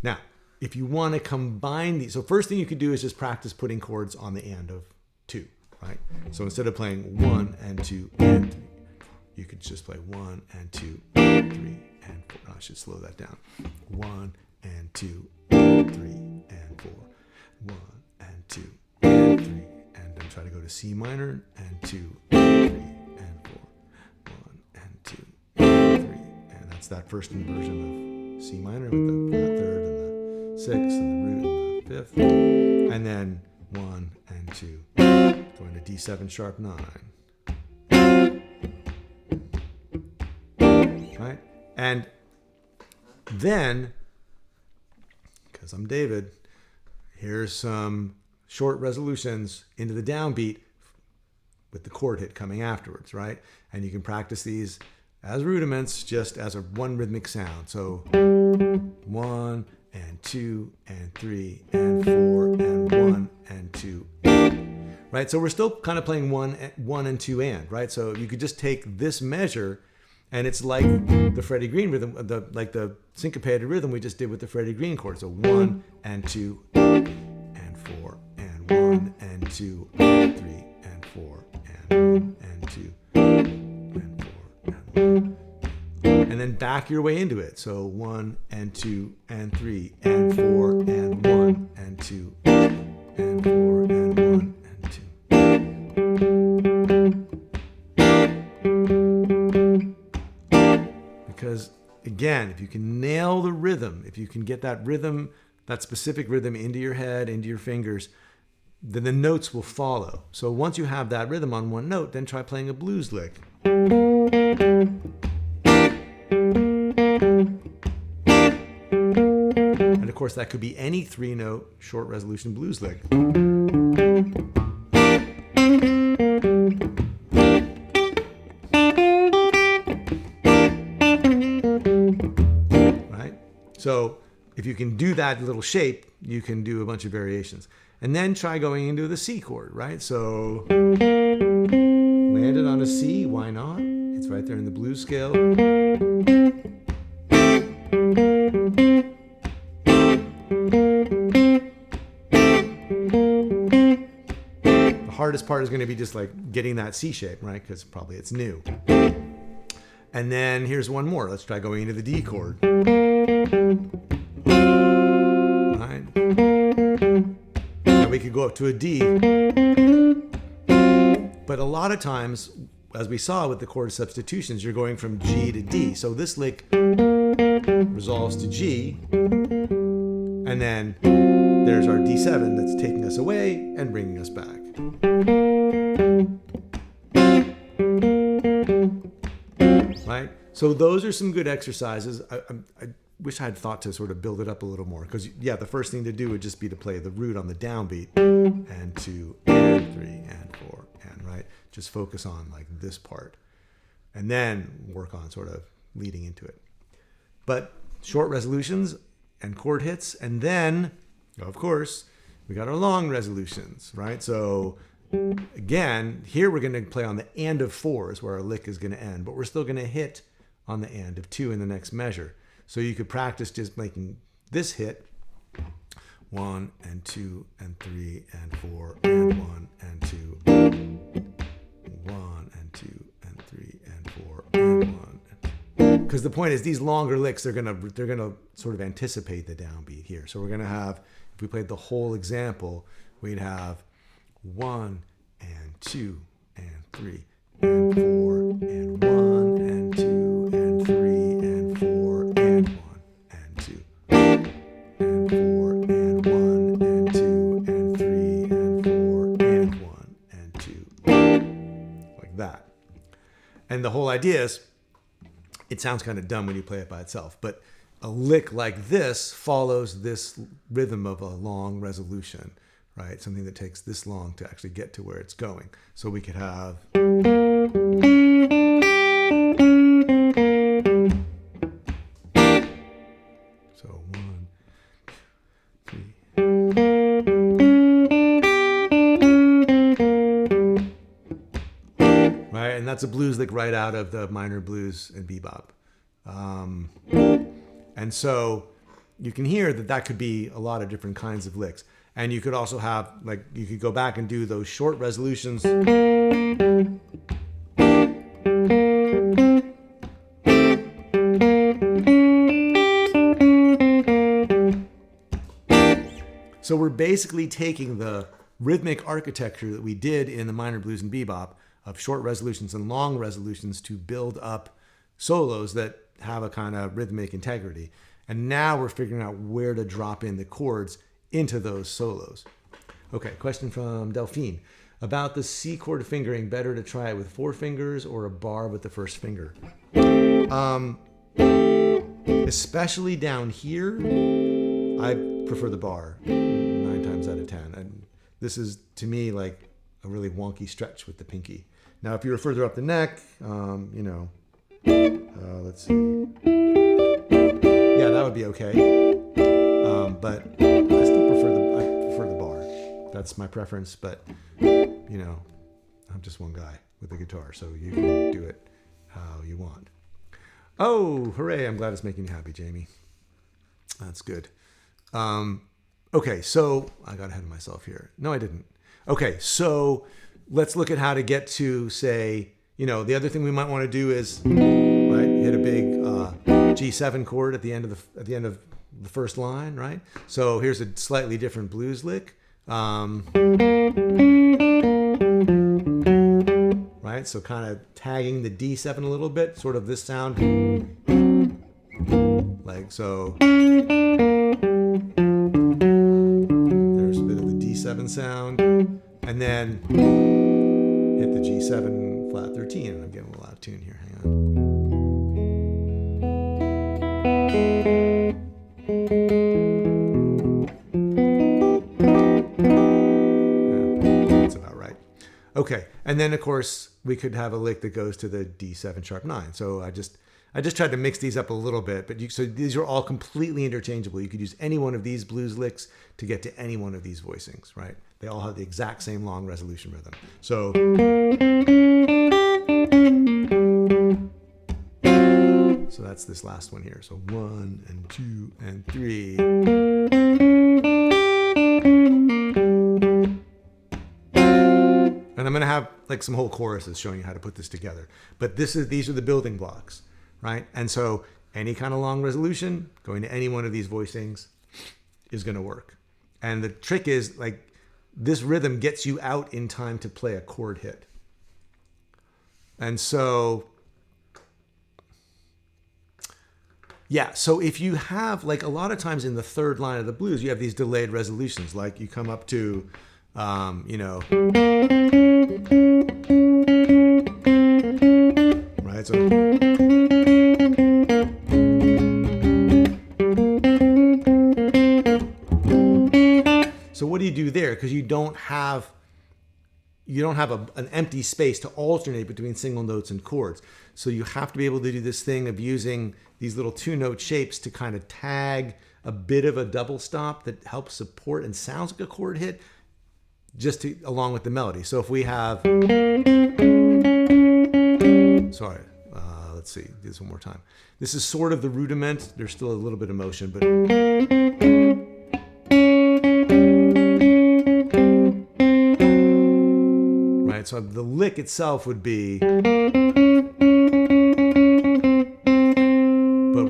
Now, if you want to combine these, so first thing you could do is just practice putting chords on the and of 2, right? So instead of playing 1 and 2 and 3, you could just play 1 and 2 and 3 and 4. Oh, I should slow that down. 1 and 2 and 3 and 4. 1 and 2 and 3. And then try to go to C minor and 2 and 3 and 4. 1 and 2 and 3. And that's that first inversion of C minor with the flat third and the sixth and the root and the fifth. And then 1 and 2. Going to D7 sharp 9. Right? And then, because I'm David, here's some short resolutions into the downbeat with the chord hit coming afterwards, right? And you can practice these as rudiments, just as a one rhythmic sound. So 1 and 2 and 3 and 4 and 1 and 2. Right? So we're still kind of playing 1 and 2 and, right? So you could just take this measure, and it's like the Freddie Green rhythm, like the syncopated rhythm we just did with the Freddie Green chord. So 1 and 2 and 4 and 1 and 2 and 3 and 4 and 1 and 2 and 4 and 1. And then back your way into it. So 1 and 2 and 3 and 4 and 1 and 2 and 4 and 1 and 2. Because again, if you can nail the rhythm, if you can get that rhythm, that specific rhythm into your head, into your fingers, then the notes will follow. So once you have that rhythm on one note, then try playing a blues lick. And of course, that could be any 3-note short resolution blues lick. Right? So if you can do that little shape, you can do a bunch of variations. And then try going into the C chord, right? So land it on a C, why not? It's right there in the blues scale. The hardest part is going to be just like getting that C shape, right? Because probably it's new. And then here's one more. Let's try going into the D chord. Right? We could go up to a D, but a lot of times, as we saw with the chord substitutions, you're going from G to D. So this lick resolves to G, and then there's our D7 that's taking us away and bringing us back. right? So those are some good exercises. I wish I had thought to sort of build it up a little more, because yeah, the first thing to do would just be to play the root on the downbeat, and 2 and 3 and 4 and, right? Just focus on like this part, and then work on sort of leading into it. But short resolutions and chord hits, and then of course we got our long resolutions, right? So again, here we're going to play on the and of 4s where our lick is going to end, but we're still going to hit on the and of 2 in the next measure. So you could practice just making this hit 1 and 2 and 3 and 4 and 1 and 2, 1 and 2 and 3 and 4 and 1. Because the point is, these longer licks, they're gonna sort of anticipate the downbeat here. So we're gonna have, if we played the whole example, we'd have 1 and 2 and 3 and 4 and 1 and 2 and 3 and 4 and 1 and 2 and 4 and 1 and 2 and 3 and 4 and 1 and 2, like that. And the whole idea is, it sounds kind of dumb when you play it by itself, but a lick like this follows this rhythm of a long resolution, right? Something that takes this long to actually get to where it's going. So we could have, so 1, 3, right? And that's a blues lick right out of the minor blues and bebop. And so you can hear that that could be a lot of different kinds of licks. And you could also have, like, you could go back and do those short resolutions. So we're basically taking the rhythmic architecture that we did in the minor blues and bebop of short resolutions and long resolutions to build up solos that have a kind of rhythmic integrity. And now we're figuring out where to drop in the chords into those solos. Okay, question from Delphine. About the C chord fingering, better to try it with 4 fingers or a bar with the first finger? Especially down here, I prefer the bar 9 times out of 10. And this is, to me, like a really wonky stretch with the pinky. Now, if you were further up the neck, you know, let's see. Yeah, that would be okay. But I still prefer the bar. That's my preference. But you know, I'm just one guy with a guitar, so you can do it how you want. Oh, hooray! I'm glad it's making you happy, Jamie. That's good. Okay, so I got ahead of myself here. No, I didn't. Okay, so let's look at how to get to, say, you know, the other thing we might want to do is, right, hit a big G7 chord at the end of the first line, right? So here's a slightly different blues lick, right? So kind of tagging the D7 a little bit, sort of this sound, like so. There's a bit of the D7 sound, and then hit the G7 flat 13, and I'm getting a little out of tune here. Hang on. That's about right. Okay, and then of course we could have a lick that goes to the D7 sharp 9. So I just tried to mix these up a little bit, but so these are all completely interchangeable. You could use any one of these blues licks to get to any one of these voicings, right? They all have the exact same long resolution rhythm. So that's this last one here. So 1 and 2 and 3. And I'm going to have like some whole choruses showing you how to put this together. But these are the building blocks, right? And so any kind of long resolution going to any one of these voicings is going to work. And the trick is, like, this rhythm gets you out in time to play a chord hit. And so, yeah, so if you have, like, a lot of times in the third line of the blues, you have these delayed resolutions. Like you come up to, you know, right? So don't have an empty space to alternate between single notes and chords. So you have to be able to do this thing of using these little 2-note shapes to kind of tag a bit of a double stop that helps support and sounds like a chord hit, just along with the melody. So if we have, sorry, let's see, do this one more time. This is sort of the rudiment. There's still a little bit of motion, but right. So the lick itself would be, but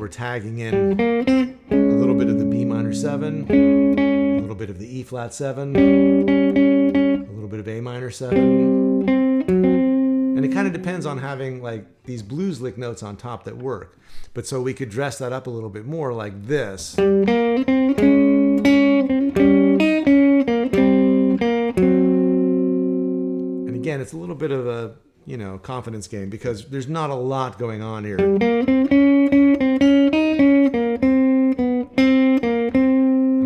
we're tagging in a little bit of the B minor 7, a little bit of the E flat 7, a little bit of A minor 7. And it kind of depends on having like these blues lick notes on top that work. But so we could dress that up a little bit more like this. And again, it's a little bit of a, confidence game because there's not a lot going on here.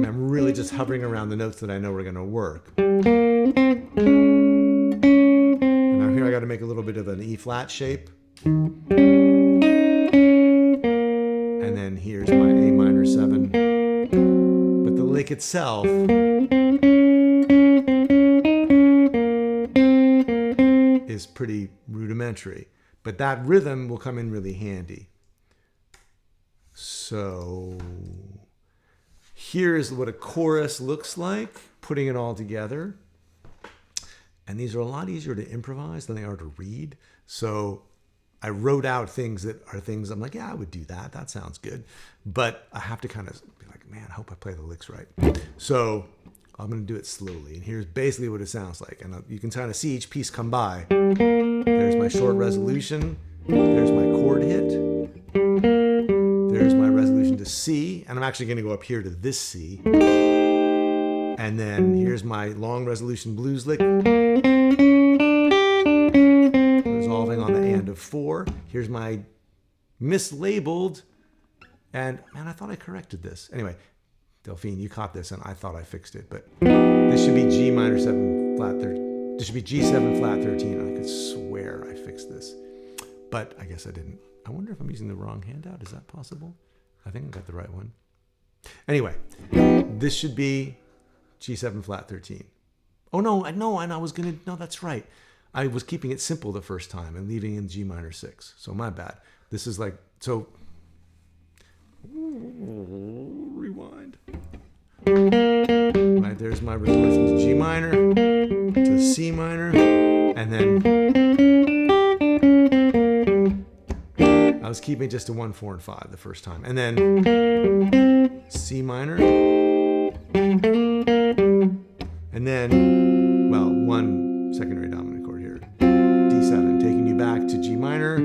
I'm really just hovering around the notes that I know are going to work. I got to make a little bit of an E flat shape. And then here's my A minor 7. But the lick itself is pretty rudimentary. But that rhythm will come in really handy. So here's what a chorus looks like, putting it all together. And these are a lot easier to improvise than they are to read. So I wrote out things that are things I'm like, yeah, I would do that. That sounds good. But I have to kind of be like, man, I hope I play the licks right. So I'm going to do it slowly. And here's basically what it sounds like. And you can kind of see each piece come by. There's my short resolution. There's my chord hit. There's my resolution to C. And I'm actually going to go up here to this C. And then here's my long resolution blues lick, resolving on the and of 4. Here's my mislabeled, and man, I thought I corrected this. Anyway, Delphine, you caught this, and I thought I fixed it, but this should be G minor 7 flat 13. This should be G7 flat 13. I could swear I fixed this, but I guess I didn't. I wonder if I'm using the wrong handout. Is that possible? I think I got the right one. Anyway, this should be G7 flat 13. Oh no, I was gonna, no, that's right. I was keeping it simple the first time and leaving in G minor 6. So my bad. This is like, so, rewind. Right, there's my resolution to G minor, to C minor, and then I was keeping just a 1, 4, and 5 the first time. And then C minor, and then, well, one secondary dominant chord here. D7, taking you back to G minor.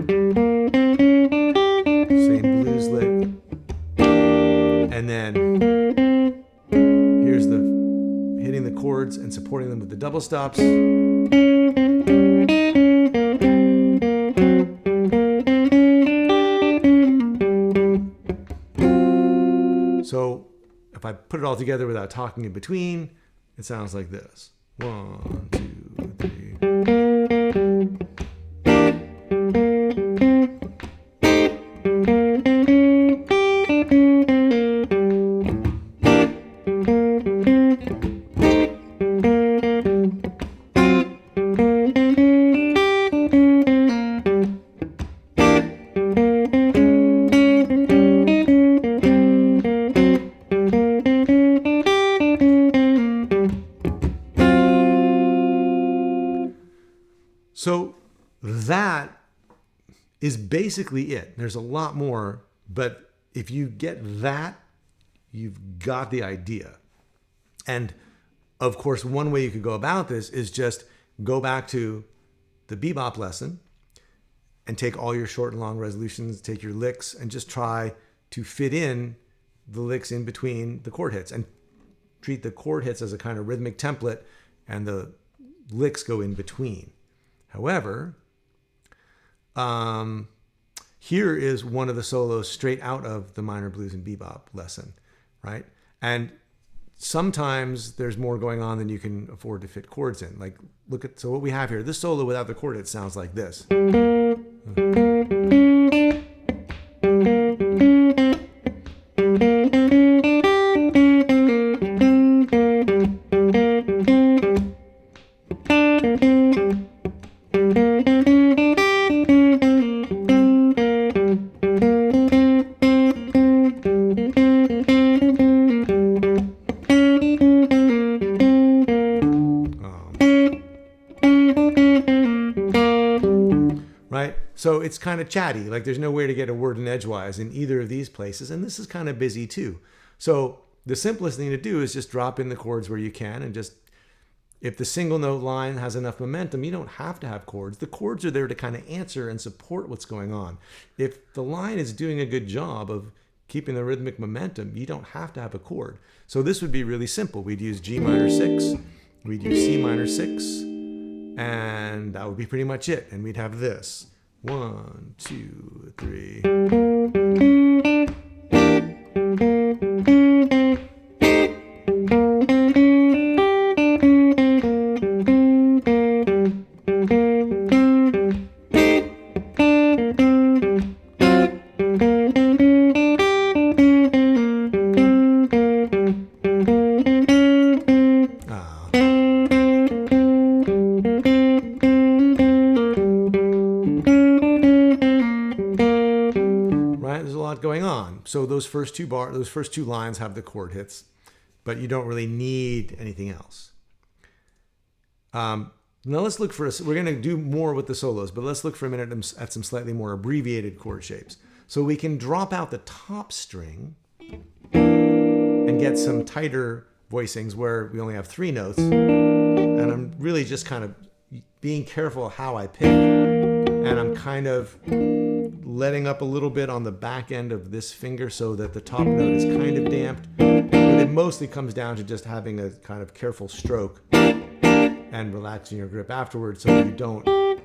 Same blues lick. And then here's the hitting the chords and supporting them with the double stops. So if I put it all together without talking in between, it sounds like this. 1, 2, 3. So that is basically it. There's a lot more, but if you get that, you've got the idea. And of course, one way you could go about this is just go back to the bebop lesson and take all your short and long resolutions, take your licks, and just try to fit in the licks in between the chord hits and treat the chord hits as a kind of rhythmic template and the licks go in between. However, here is one of the solos straight out of the minor blues and bebop lesson, right? And sometimes there's more going on than you can afford to fit chords in. Like, so what we have here, this solo without the chord, it sounds like this. Right? So it's kind of chatty, like there's no way to get a word in edgewise in either of these places, and this is kind of busy too. So the simplest thing to do is just drop in the chords where you can, and just, if the single note line has enough momentum, you don't have to have chords. The chords are there to kind of answer and support what's going on. If the line is doing a good job of keeping the rhythmic momentum, you don't have to have a chord. So this would be really simple. We'd use G minor 6, we'd use C minor 6, and that would be pretty much it. And we'd have this. 1, 2, 3. Going on. So those first two lines have the chord hits, but you don't really need anything else. Now let's look for we're going to do more with the solos, but let's look for a minute at some slightly more abbreviated chord shapes. So we can drop out the top string and get some tighter voicings where we only have 3 notes. And I'm really just kind of being careful how I pick. And I'm kind of letting up a little bit on the back end of this finger so that the top note is kind of damped. But it mostly comes down to just having a kind of careful stroke and relaxing your grip afterwards so you don't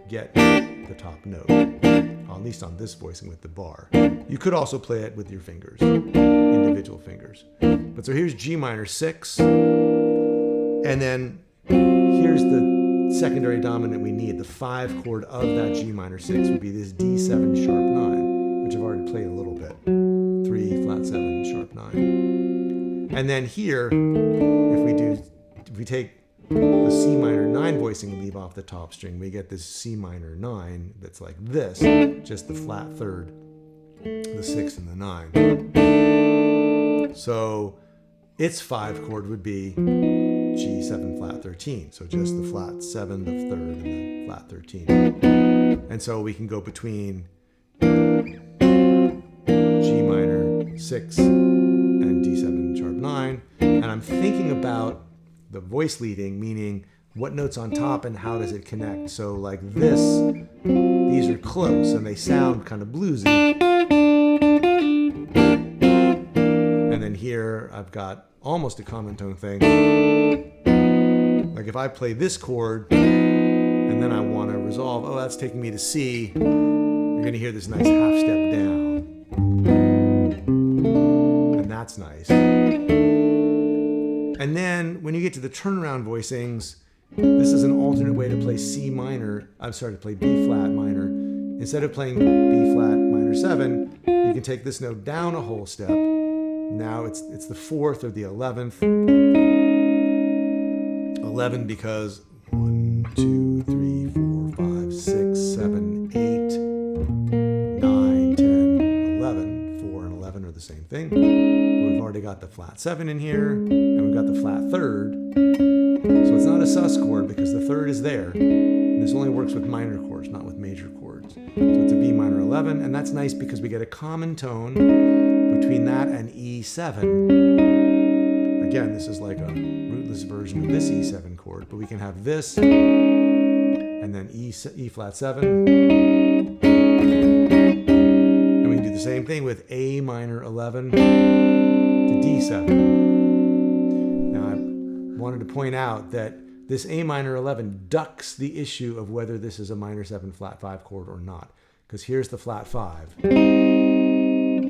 get the top note, at least on this voicing with the bar. You could also play it with your fingers, individual fingers. But so here's G minor 6, and then here's the secondary dominant we need. The 5 chord of that G minor 6 would be this D7 sharp 9, which I've already played a little bit. 3, flat 7, sharp 9. And then here, if we take the C minor 9 voicing and leave off the top string, we get this C minor 9 that's like this, just the flat third, the 6 and the 9. So its 5 chord would be G7 flat 13. So just the flat 7, the third, and the flat 13. And so we can go between G minor 6 and D7 sharp 9. And I'm thinking about the voice leading, meaning what note's on top and how does it connect. So like this, these are close and they sound kind of bluesy. And then here I've got almost a common tone thing. Like if I play this chord and then I want to resolve, oh, that's taking me to C, you're going to hear this nice half step down. And that's nice. And then when you get to the turnaround voicings, this is an alternate way to play C minor. I'm sorry, to play B flat minor. Instead of playing B flat minor 7, you can take this note down a whole step. Now it's the 4th or the 11th. 11 because 1, 2, 3, 4, 5, 6, 7, 8, 9, 10, 11. 4 and 11 are the same thing. But we've already got the flat 7 in here, and we've got the flat third. So it's not a sus chord because the third is there. And this only works with minor chords, not with major chords. So it's a B minor 11, and that's nice because we get a common tone between that and E7. Again, this is like a rootless version of this E7 chord, but we can have this and then E flat 7. And we can do the same thing with A minor 11 to D7. Now, I wanted to point out that this A minor 11 ducks the issue of whether this is a minor 7 flat 5 chord or not, because here's the flat 5.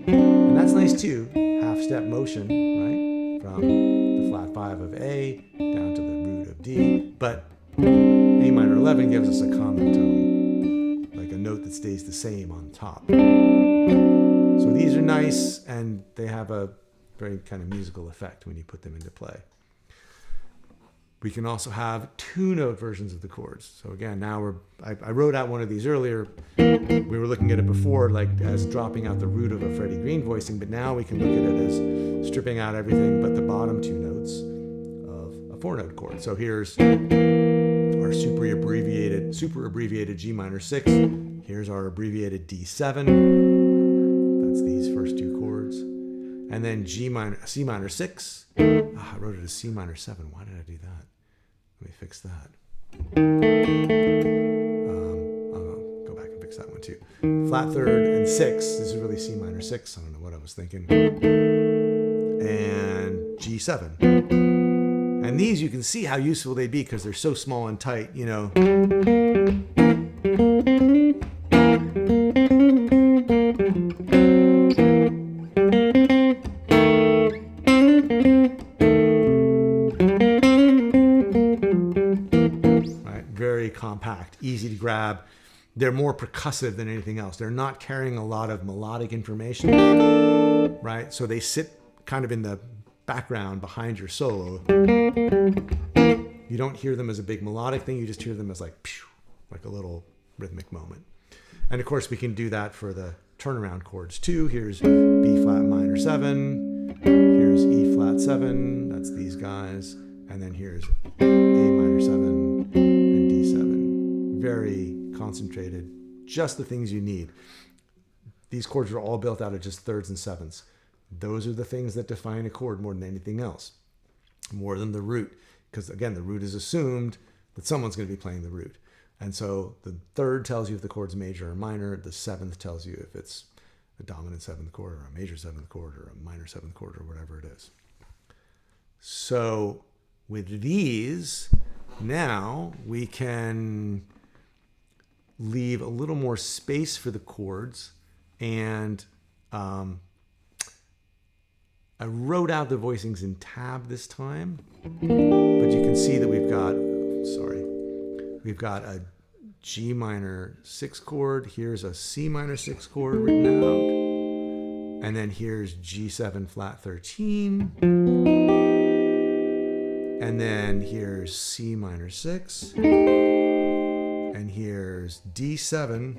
And that's nice too, half step motion, right? From the the flat 5 of A down to the root of D, but A minor 11 gives us a common tone, like a note that stays the same on top. So these are nice, and they have a very kind of musical effect when you put them into play. We can also have 2-note versions of the chords. So again, now I wrote out one of these earlier. We were looking at it before like as dropping out the root of a Freddie Green voicing, but now we can look at it as stripping out everything but the bottom 2 notes of a 4-note chord. So here's our super abbreviated G minor 6. Here's our abbreviated D7. That's these first 2 chords. And then C minor 6. I wrote it as C minor 7. Why did I do that? Let me fix that. I'll go back and fix that one too. Flat 3rd and 6. This is really C minor 6. I don't know what I was thinking. And G7. And these you can see how useful they'd be because they're so small and tight, you know. Compact, easy to grab. They're more percussive than anything else. They're not carrying a lot of melodic information, right? So they sit kind of in the background behind your solo. You don't hear them as a big melodic thing. You just hear them as like, pew, like a little rhythmic moment. And of course, we can do that for the turnaround chords too. Here's B flat minor 7. Here's E flat 7. That's these guys. And then here's A minor 7. Very concentrated, just the things you need. These chords are all built out of just 3rds and 7ths. Those are the things that define a chord more than anything else, more than the root, because again, the root is assumed that someone's going to be playing the root. And so the 3rd tells you if the chord's major or minor, the 7th tells you if it's a dominant 7th chord or a major 7th chord or a minor 7th chord or whatever it is. So with these, now we can leave a little more space for the chords, and I wrote out the voicings in tab this time, but you can see that we've got a G minor 6 chord, here's a C minor 6 chord written out, and then here's G7 flat 13, and then here's C minor 6, and here's D7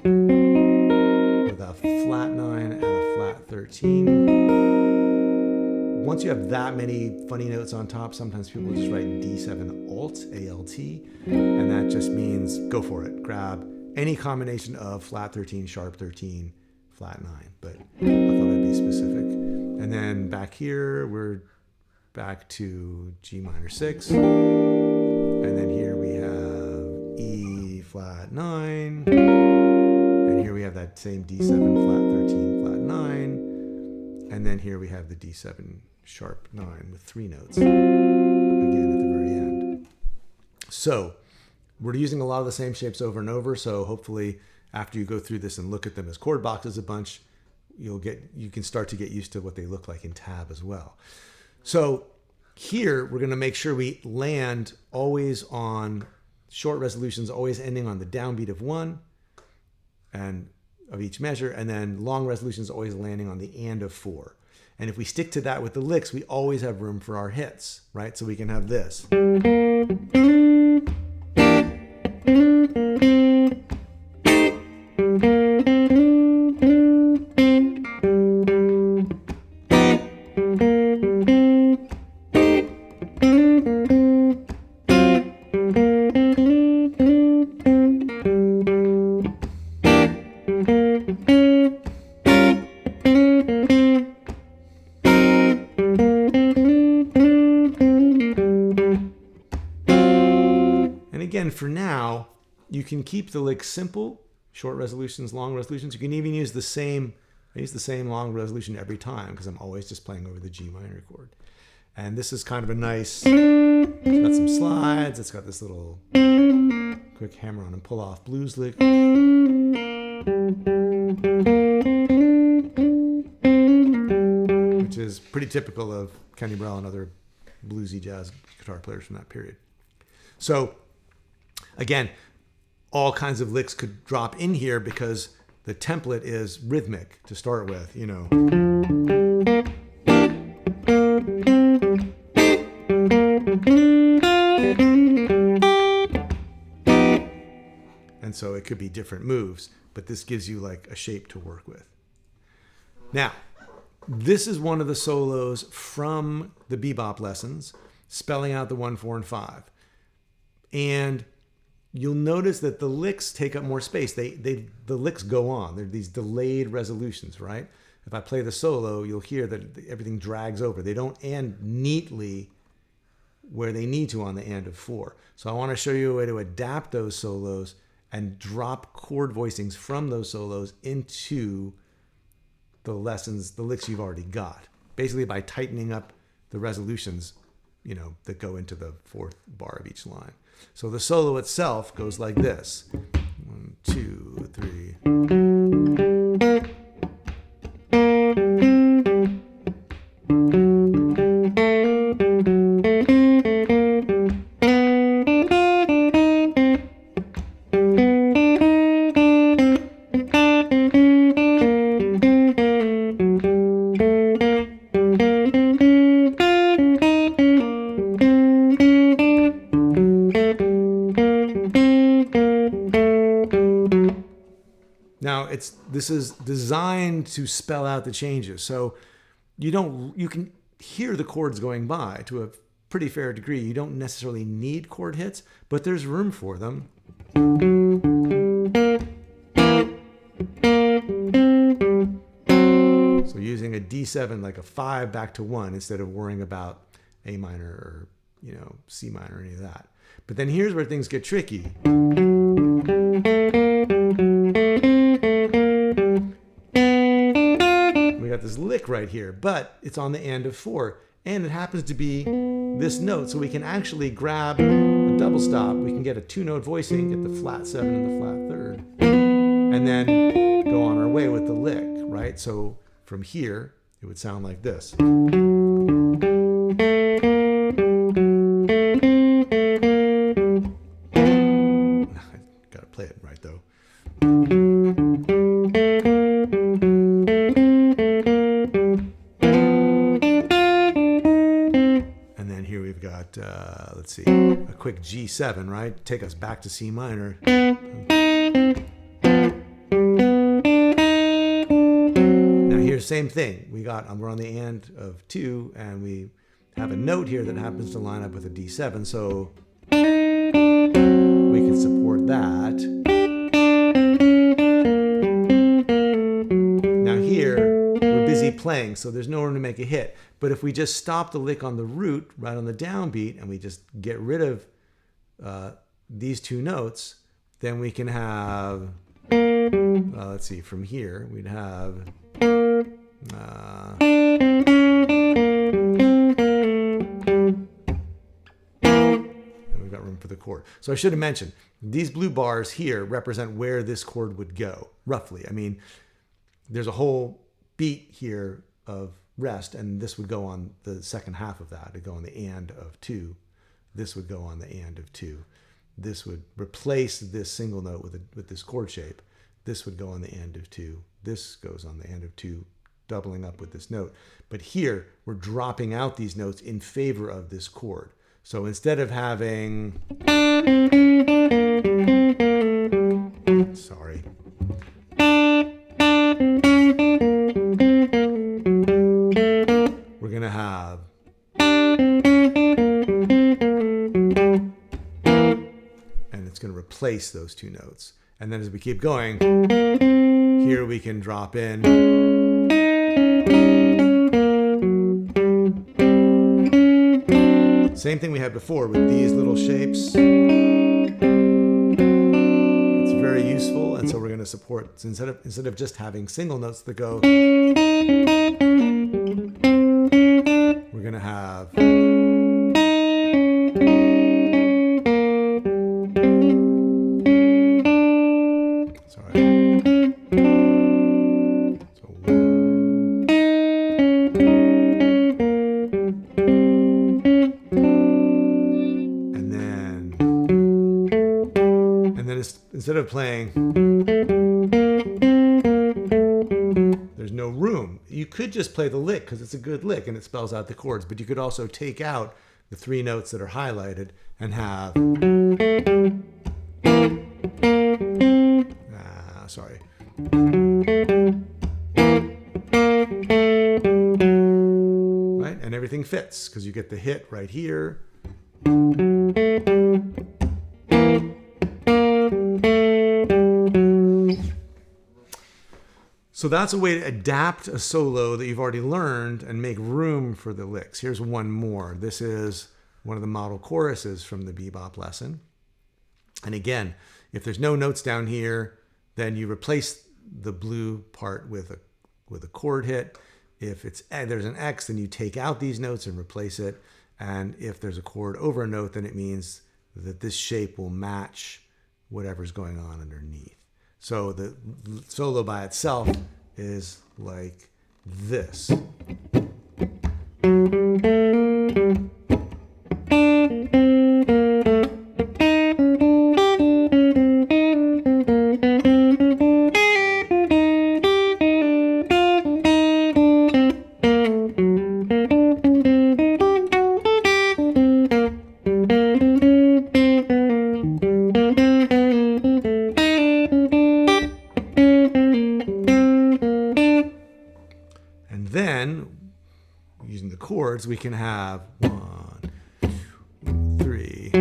with a flat 9 and a flat 13. Once you have that many funny notes on top, sometimes people just write D7 alt, A-L-T, and that just means go for it. Grab any combination of flat 13, sharp 13, flat 9, but I thought I'd be specific. And then back here, we're back to G minor 6, and then here we have E flat 9, and here we have that same D7 flat 13 flat 9, and then here we have the D7 sharp 9 with 3 notes again at the very end. So we're using a lot of the same shapes over and over, so hopefully after you go through this and look at them as chord boxes a bunch, you can start to get used to what they look like in tab as well. So here we're going to make sure we land always on short resolutions, always ending on the downbeat of 1 and of each measure, and then long resolutions always landing on the and of 4. And if we stick to that with the licks, we always have room for our hits, right? So we can have this. Again, for now, you can keep the licks simple, short resolutions, long resolutions. You can even use the same, I use the same long resolution every time because I'm always just playing over the G minor chord. And this is kind of a nice, it's got some slides, it's got this little quick hammer on and pull off blues lick. Which is pretty typical of Kenny Burrell and other bluesy jazz guitar players from that period. So again, all kinds of licks could drop in here because the template is rhythmic to start with, you know. And so it could be different moves, but this gives you like a shape to work with. Now, this is one of the solos from the bebop lessons, spelling out the 1, 4, and 5. And you'll notice that the licks take up more space. The licks go on. They're these delayed resolutions, right? If I play the solo, you'll hear that everything drags over. They don't end neatly where they need to on the and of 4. So I want to show you a way to adapt those solos and drop chord voicings from those solos into the lessons, the licks you've already got. Basically by tightening up the resolutions, you know, that go into the 4th bar of each line. So the solo itself goes like this. 1, 2, 3. Now this is designed to spell out the changes, so you can hear the chords going by to a pretty fair degree. You don't necessarily need chord hits, but there's room for them. So using a D7 like a 5 back to 1 instead of worrying about A minor or, you know, C minor or any of that. But then here's where things get tricky. We got this lick right here, but it's on the and of 4, and it happens to be this note, so we can actually grab a double stop. We can get a 2-note voicing, get the flat 7 and the flat 3rd, and then go on our way with the lick, right? So from here, it would sound like this. Gotta play it right though. Let's see, a quick G7, right? Take us back to C minor. Now here's same thing. We're on the and of 2, and we have a note here that happens to line up with a D7, so we can support that. Now here, we're busy playing, so there's no room to make a hit. But if we just stop the lick on the root, right on the downbeat, and we just get rid of these 2 notes, then we can have, let's see, from here, we'd have, and we've got room for the chord. So I should have mentioned, these blue bars here represent where this chord would go, roughly. I mean, there's a whole beat here of rest, and this would go on the second half of that. It'd go on the and of 2. This would go on the and of 2. This would replace this single note with this chord shape. This would go on the and of 2. This goes on the and of 2, doubling up with this note. But here, we're dropping out these notes in favor of this chord. So instead of having, sorry, we're going to have, and it's going to replace those 2 notes. And then as we keep going, here we can drop in. Same thing we had before with these little shapes. It's very useful, and so we're going to support, so instead of just having single notes that go, we're going to have, instead of playing, there's no room. You could just play the lick because it's a good lick and it spells out the chords, but you could also take out the 3 notes that are highlighted and have, sorry. Right? And everything fits because you get the hit right here. So that's a way to adapt a solo that you've already learned and make room for the licks. Here's one more. This is one of the model choruses from the bebop lesson. And again, if there's no notes down here, then you replace the blue part with a chord hit. If there's an X, then you take out these notes and replace it. And if there's a chord over a note, then it means that this shape will match whatever's going on underneath. So the solo by itself is like this. Then, using the chords, we can have 1, 2, 3.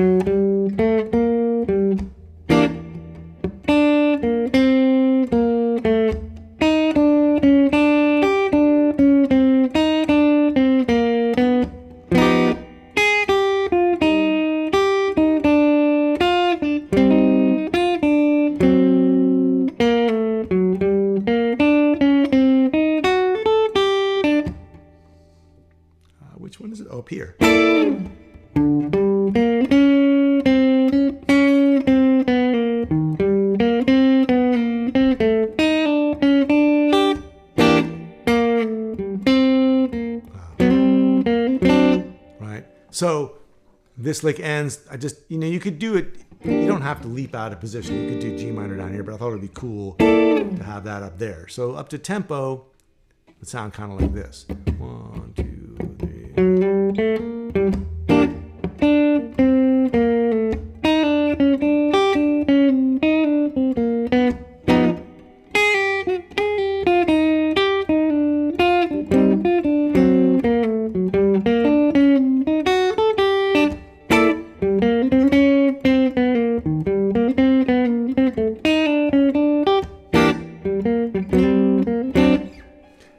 Which one is it? Oh, up here. Right. So this lick ends. You could do it. You don't have to leap out of position. You could do G minor down here, but I thought it would be cool to have that up there. So up to tempo, it would sound kind of like this. 1, 2, 3.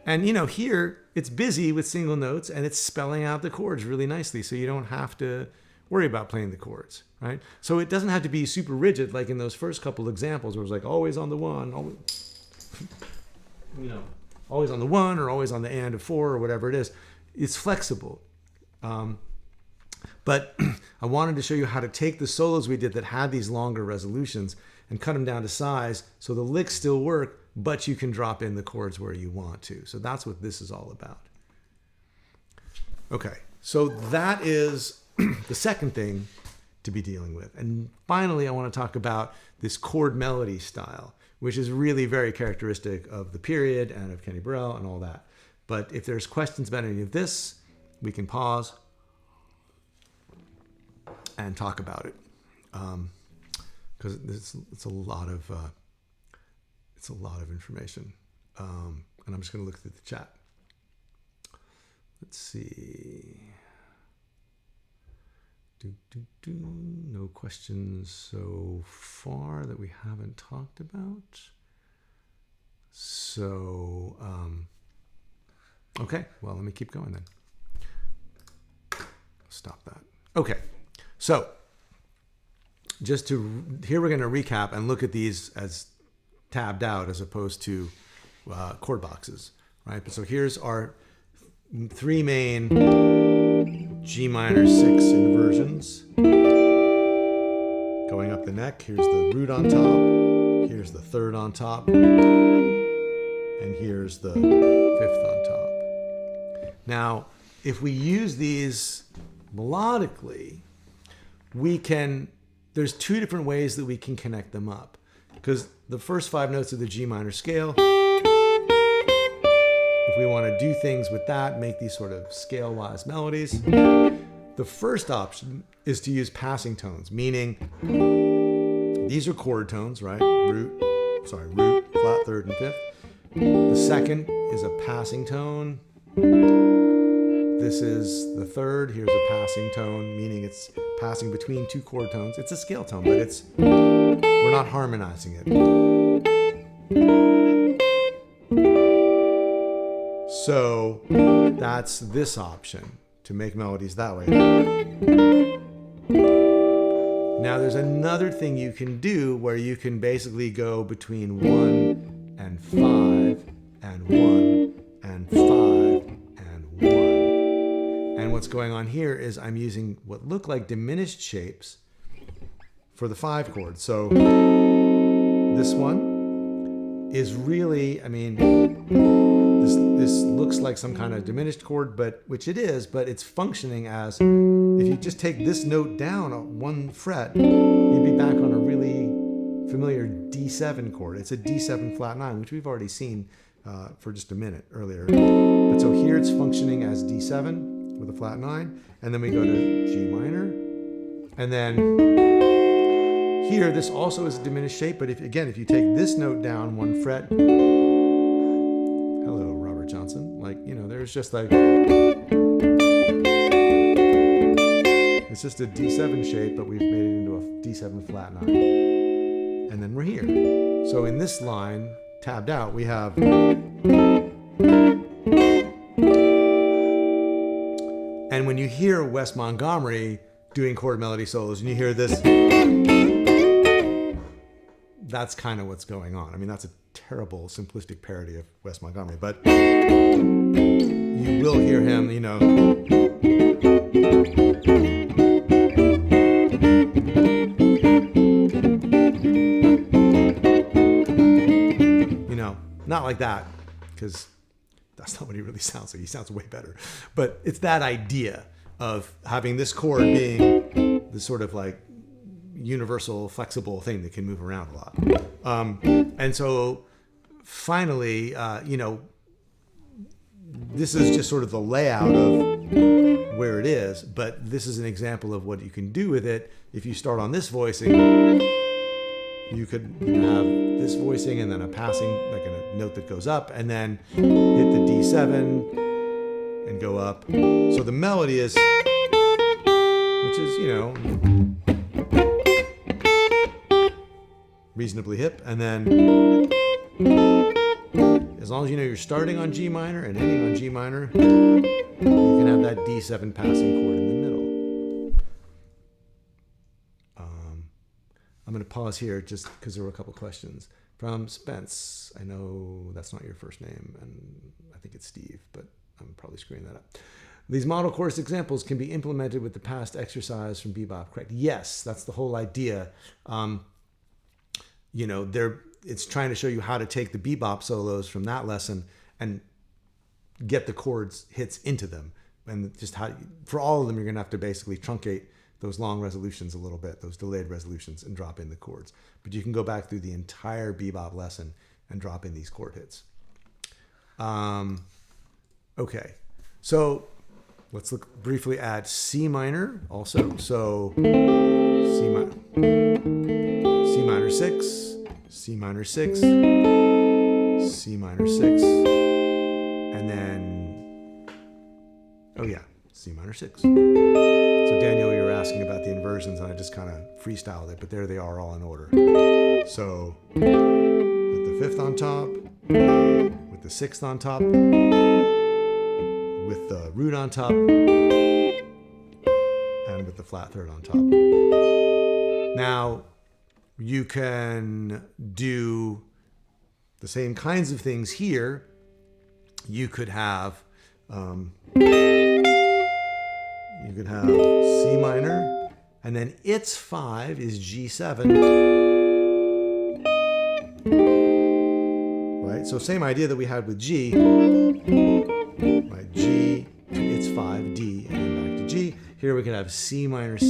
And here it's busy with single notes and it's spelling out the chords really nicely, so you don't have to worry about playing the chords, right? So it doesn't have to be super rigid like in those first couple examples where it was like always on the 1, always on the 1 or always on the and of 4 or whatever it is. It's flexible. But I wanted to show you how to take the solos we did that had these longer resolutions and cut them down to size so the licks still work, but you can drop in the chords where you want to. So that's what this is all about. Okay, so that is the second thing to be dealing with. And finally, I want to talk about this chord melody style, which is really very characteristic of the period and of Kenny Burrell and all that. But if there's questions about any of this, we can pause and talk about it. Because it's a lot of information, and I'm just going to look through the chat. Let's see. No questions so far that we haven't talked about. So, okay. Well, let me keep going then. Stop that. Okay. So, here we're going to recap and look at these as tabbed out as opposed to chord boxes, right? But so here's our 3 main G minor 6 inversions. Going up the neck, here's the root on top, here's the 3rd on top, and here's the 5th on top. Now, if we use these melodically, there's 2 different ways that we can connect them up. because the first 5 notes of the G minor scale, if we want to do things with that, make these sort of scale-wise melodies, the first option is to use passing tones, meaning these are chord tones, right? Root, flat, third, and fifth. The second is a passing tone. This is the third. Here's a passing tone, meaning it's passing between 2 chord tones. It's a scale tone, but we're not harmonizing it. So that's this option, to make melodies that way. Now there's another thing you can do where you can basically go between 1 and 5 and 1 and 5 and 1. And what's going on here is I'm using what look like diminished shapes for the 5 chord. So this one is really, I mean, this looks like some kind of diminished chord, which it is, but it's functioning as, if you just take this note down on 1 fret, you'd be back on a really familiar D7 chord. It's a D7 flat 9, which we've already seen for just a minute earlier. But so here it's functioning as D7 with a flat 9, and then we go to G minor, and then here this also is a diminished shape, but if you take this note down 1 fret, hello Robert Johnson, like, you know, there's just like, it's just a D7 shape, but we've made it into a D7 flat 9, and then we're here. So in this line tabbed out, we have, and when you hear Wes Montgomery doing chord melody solos and you hear this, that's kind of what's going on. I mean, that's a terrible simplistic parody of Wes Montgomery, but you will hear him, you know, not like that, because that's not what he really sounds like. He sounds way better. But it's that idea of having this chord being this sort of like universal, flexible thing that can move around a lot. And so finally, you know, this is just sort of the layout of where it is, but this is an example of what you can do with it. If you start on this voicing, you could have this voicing and then a passing, like a note that goes up, and then hit the D7 and go up. So the melody is, which is, you know, reasonably hip, and then as long as you know you're starting on G minor and ending on G minor, you can have that D7 passing chord in the middle. I'm going to pause here just because there were a couple questions. From Spence, I know that's not your first name, and I think it's Steve, but I'm probably screwing that up. These model chorus examples can be implemented with the past exercise from bebop, correct? Yes, that's the whole idea. You know, it's trying to show you how to take the bebop solos from that lesson and get the chords hits into them. And just how, for all of them, you're going to have to basically truncate those long resolutions a little bit, those delayed resolutions, and drop in the chords. But you can go back through the entire bebop lesson and drop in these chord hits. Okay, so let's look briefly at C minor also. So C minor 6, C minor 6, C minor 6, and then, oh yeah, C minor 6. So Daniel, you were asking about the inversions, and I just kind of freestyled it, but there they are all in order. So with the 5th on top, with the 6th on top, with the root on top, and with the flat 3rd on top. Now, you can do the same kinds of things here. You could have C minor, and then its 5 is G7, right? So same idea that we had with G, right? G to its 5, D, and then back to G. Here we could have C minor 6,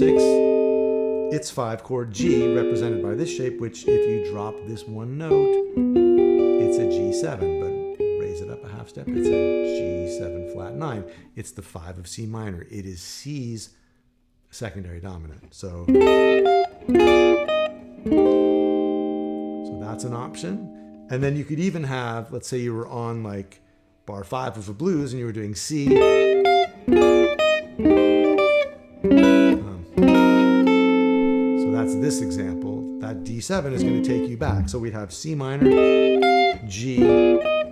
its 5-chord G, represented by this shape, which if you drop this one note, it's a G7, but raise it up a half step, it's a G7 flat 9. It's the 5 of C minor. It is C's secondary dominant. So that's an option. And then you could even have, let's say you were on like bar 5 of a blues and you were doing C. So that's this example. That D7 is going to take you back. So we'd have C minor, G,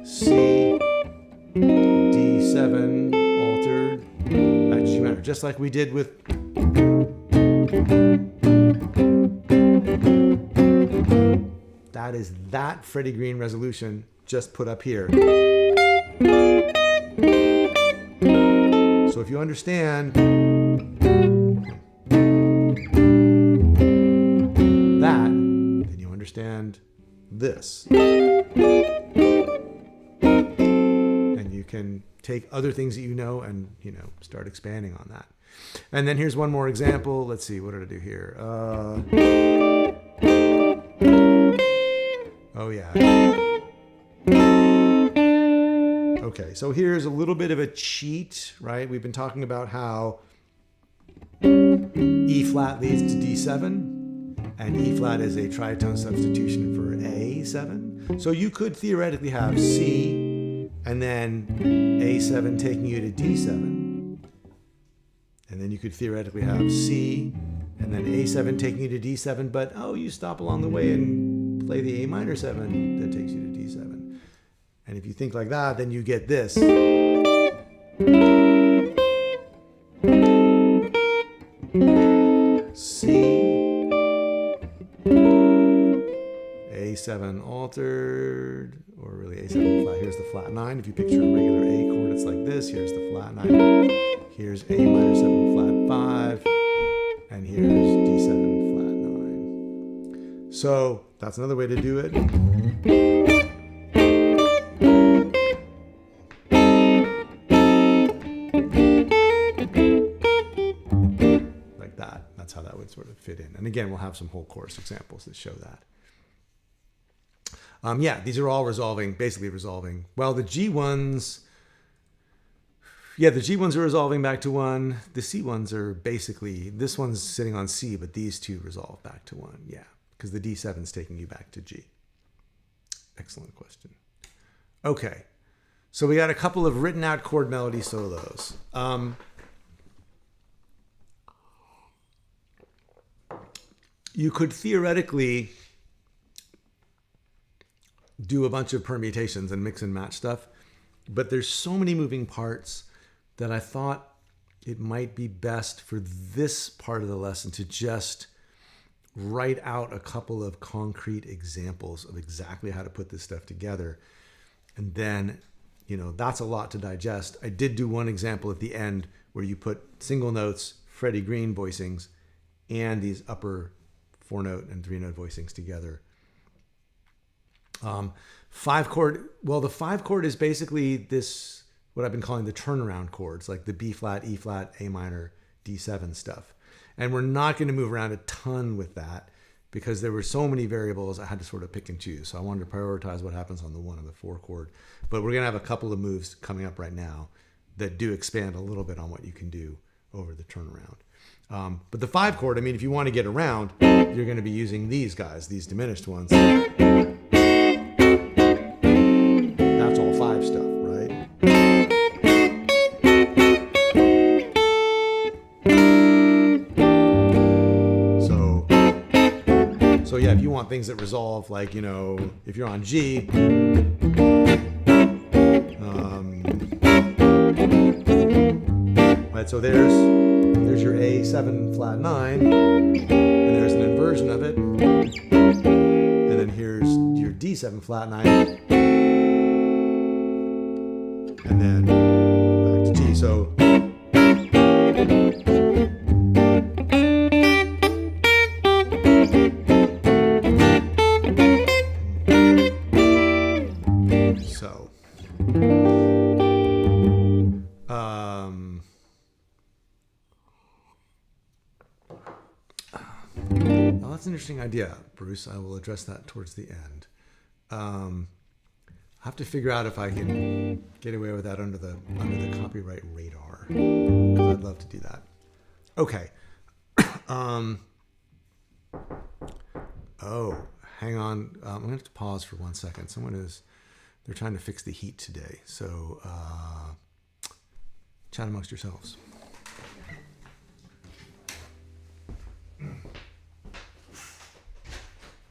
C, D7 altered, back to G minor, just like we did with that is that Freddie Green resolution just put up here. So if you understand that, then you understand this. And you can take other things that you know and, start expanding on that. And then here's one more example. Let's see, what did I do here? Oh yeah. Okay, so here's a little bit of a cheat, right? We've been talking about how E flat leads to D7, and E flat is a tritone substitution for A7. So you could theoretically have C and then A7 taking you to D7. And then you could theoretically have C and then A7 taking you to D7, but you stop along the way and play the A minor 7 that takes you to D7. And if you think like that, then you get this. C, A7 altered, or really A7 flat. Here's the flat 9. If you picture a regular A chord, it's like this. Here's the flat 9. Here's A minor 7 flat 5. And here's D7 flat 9. So that's another way to do it. Like that. That's how that would sort of fit in. And again, we'll have some whole chorus examples that show that. Yeah, these are all basically resolving. Well, the G ones, the G ones are resolving back to 1. The C ones are basically, this one's sitting on C, but these two resolve back to 1. Yeah, because the D7 is taking you back to G. Excellent question. Okay, so we got a couple of written out chord melody solos. You could theoretically do a bunch of permutations and mix and match stuff, but there's so many moving parts that I thought it might be best for this part of the lesson to just write out a couple of concrete examples of exactly how to put this stuff together. And then, that's a lot to digest. I did do one example at the end where you put single notes, Freddie Green voicings, and these upper 4-note and 3-note voicings together. 5-chord, well, the 5-chord is basically this, what I've been calling the turnaround chords, like the B flat, E flat, A minor, D7 stuff. And we're not going to move around a ton with that because there were so many variables I had to sort of pick and choose. So I wanted to prioritize what happens on the 1 and the 4 chord. But we're going to have a couple of moves coming up right now that do expand a little bit on what you can do over the turnaround. But the 5-chord, if you want to get around, you're going to be using these guys, these diminished ones. That's all 5 stuff, right? So yeah, if you want things that resolve, like, if you're on G, right, so there's your A7 flat 9, and there's an inversion of it, and then here's your D7 flat 9, and then back to G. So that's an interesting idea, Bruce. I will address that towards the end. I have to figure out if I can get away with that under the copyright radar, because I'd love to do that. Okay. Oh, hang on. I'm gonna have to pause for 1 second. They're trying to fix the heat today. So chat amongst yourselves.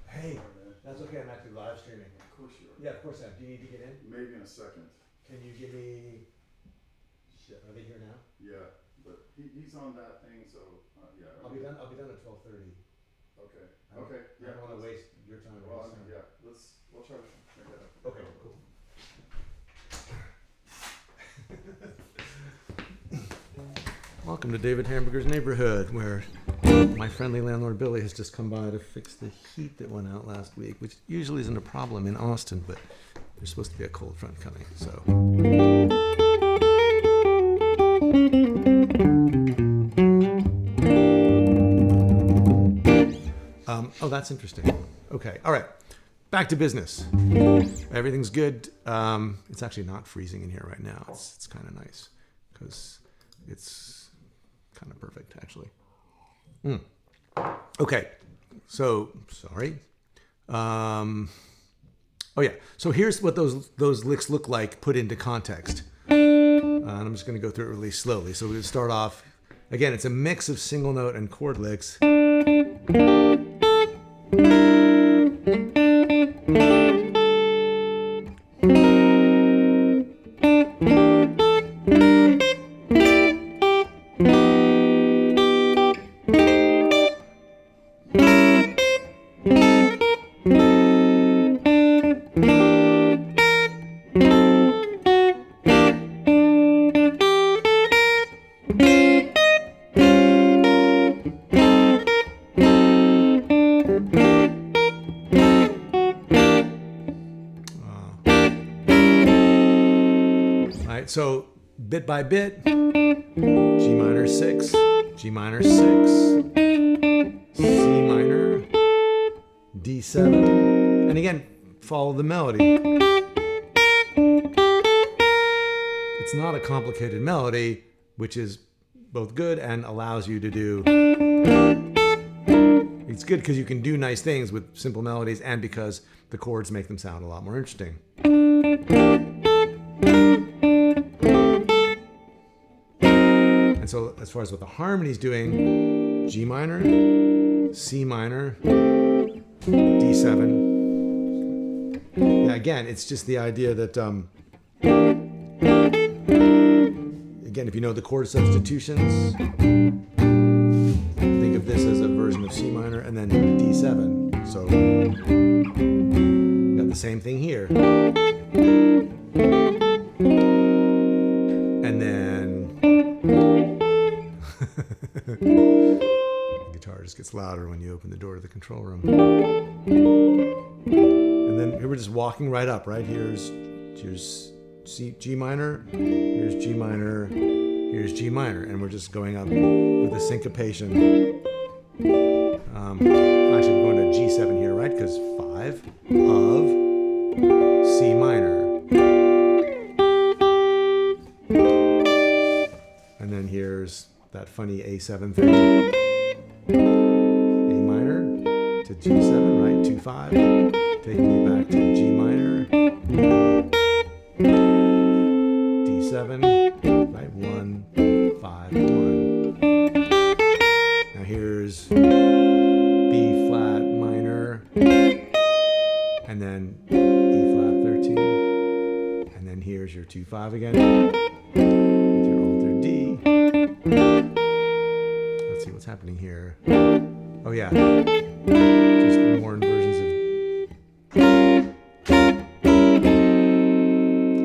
Hey, that's okay. I'm actually live streaming. Of course you are. Yeah, of course I am. Do you need to get in? Maybe in a second. Can you give me... Shit, are they here now? Yeah, but he's on that thing, so yeah. I'll be done at 12:30. Okay. I don't Yeah. want to waste your time. Well, yeah. We'll try to make that up. Okay, cool. Welcome to David Hamburger's neighborhood, where my friendly landlord Billy has just come by to fix the heat that went out last week, which usually isn't a problem in Austin, but there's supposed to be a cold front coming, so. Oh, that's interesting. Okay, all right. Back to business. Everything's good. It's actually not freezing in here right now. It's kind of nice because it's kind of perfect, actually. Okay, so sorry. Oh yeah. So here's what those licks look like put into context. And I'm just going to go through it really slowly. So we'll start off. Again, it's a mix of single note and chord licks. So bit by bit, G minor 6, G minor 6, C minor, D7, and again, follow the melody. It's not a complicated melody, which is both good and allows you to do. It's good because you can do nice things with simple melodies and because the chords make them sound a lot more interesting. And so as far as what the harmony's doing, G minor, C minor, D7. Yeah, again, it's just the idea that, again, if you know the chord substitutions, think of this as a version of C minor and then D7. So we got the same thing here. And then the guitar just gets louder when you open the door to the control room. And then here we're just walking right up, right? Here's G minor, here's G minor, here's G minor, and we're just going up with a syncopation. Actually, we're going to G7 here, right? Because 5 of C minor. And then here's that funny A7 thing. A minor to G7, right? 2, 5. Taking me back to G minor. D7, right? 1, 5, 1. Now here's B flat minor. And then E flat 13. And then here's your 2, 5 again. With your older D. Let's see what's happening here. Oh yeah, just more inversions of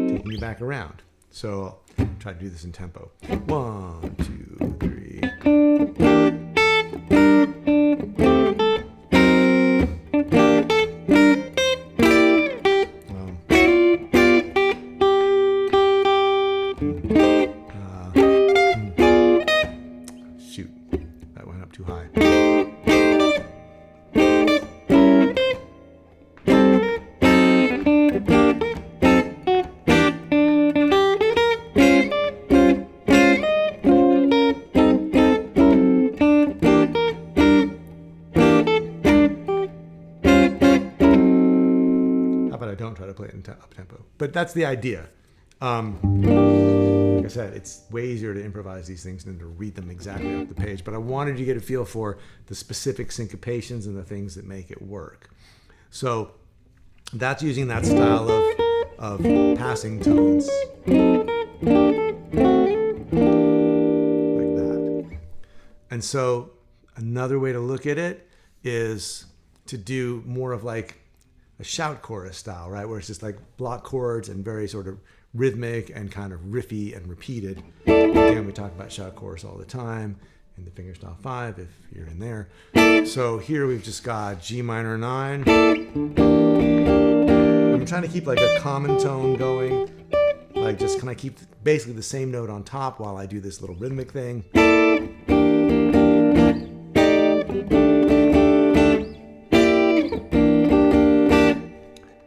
taking you back around. So I'll try to do this in tempo. 1, 2, 3. Shoot, that went up too high. into up tempo. But that's the idea. Like I said, it's way easier to improvise these things than to read them exactly off the page. But I wanted you to get a feel for the specific syncopations and the things that make it work. So that's using that style of passing tones. Like that. And so another way to look at it is to do more of like a shout chorus style, right? Where it's just like block chords and very sort of rhythmic and kind of riffy and repeated. Again, we talk about shout chorus all the time in the fingerstyle 5 if you're in there. So here we've just got G minor 9. I'm trying to keep like a common tone going, like just kind of keep basically the same note on top while I do this little rhythmic thing.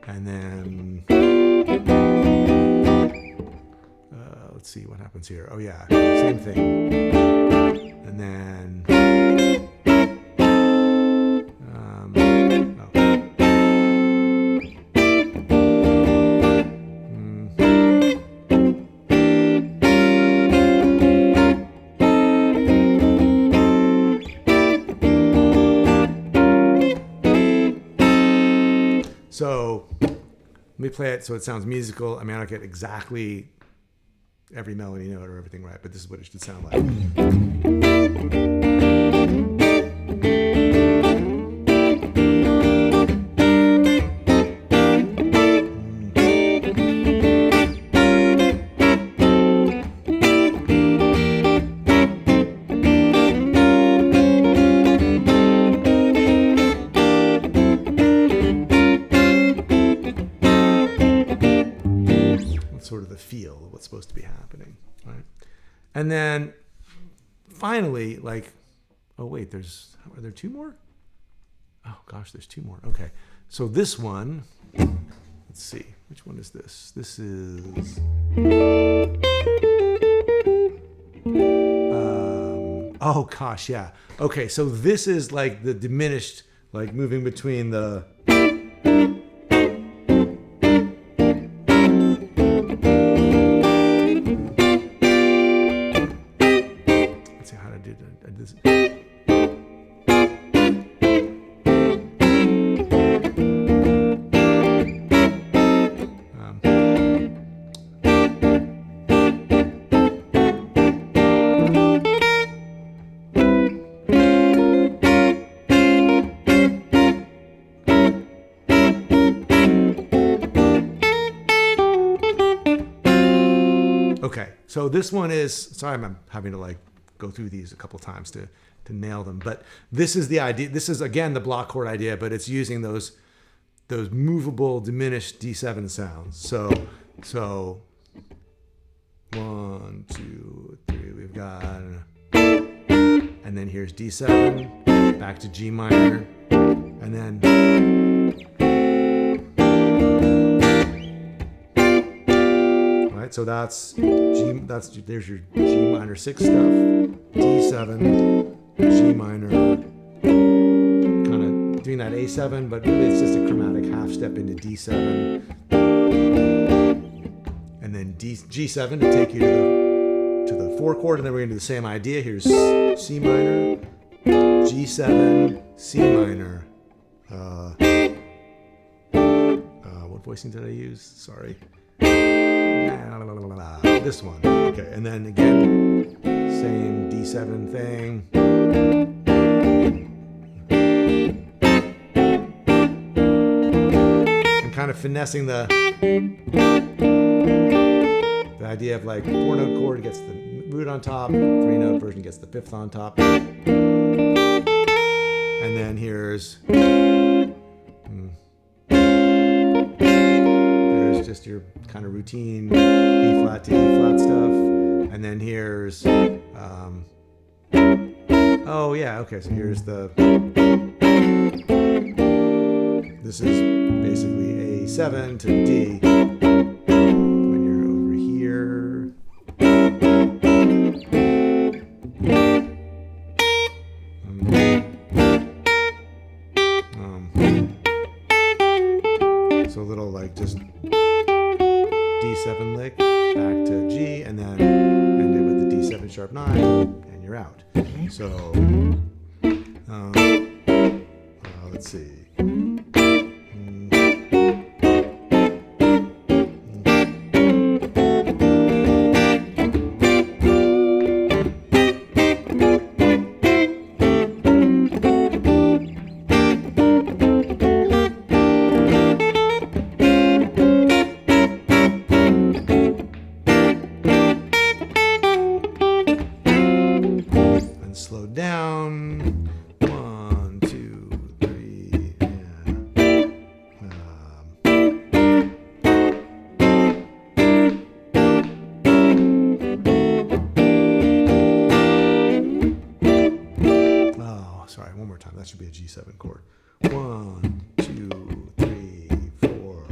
And then let's see what happens here. Oh yeah, same thing. And then so let me play it so it sounds musical. I mean, I don't get exactly every melody note or everything right, but this is what it should sound like. Sort of the feel of what's supposed to be happening, right? And then finally, like, oh wait, are there two more? Oh gosh, there's two more. Okay, so this one, let's see, which one is this? This is, oh gosh, yeah. Okay, so this is like the diminished, like moving between the, okay, so this one is, sorry, I'm having to like go through these a couple times to nail them, but this is the idea. This is again the block chord idea, but it's using those movable diminished D7 sounds. So 1, 2, 3, we've got, and then here's D7, back to G minor, and then so that's G. There's your G minor 6 stuff, D7, G minor, kind of doing that A7, but really it's just a chromatic half step into D7, and then G7 to take you to the 4 chord, and then we're gonna do the same idea. Here's C minor, G7, C minor. What voicing did I use? Sorry. This one. Okay, and then again, same D7 thing. I'm kind of finessing the idea of like 4-note chord gets the root on top, 3-note version gets the 5th on top. And then here's just your kind of routine B flat to E flat stuff, and then here's oh yeah, okay, so here's this is basically A7 to D when you're over here. So a little like just back to G, and then end it with the D7 sharp 9, and you're out. So, let's see. Slow down. 1, 2, 3. Oh, sorry. One more time. That should be a G7 chord. 1, 2, 3, 4.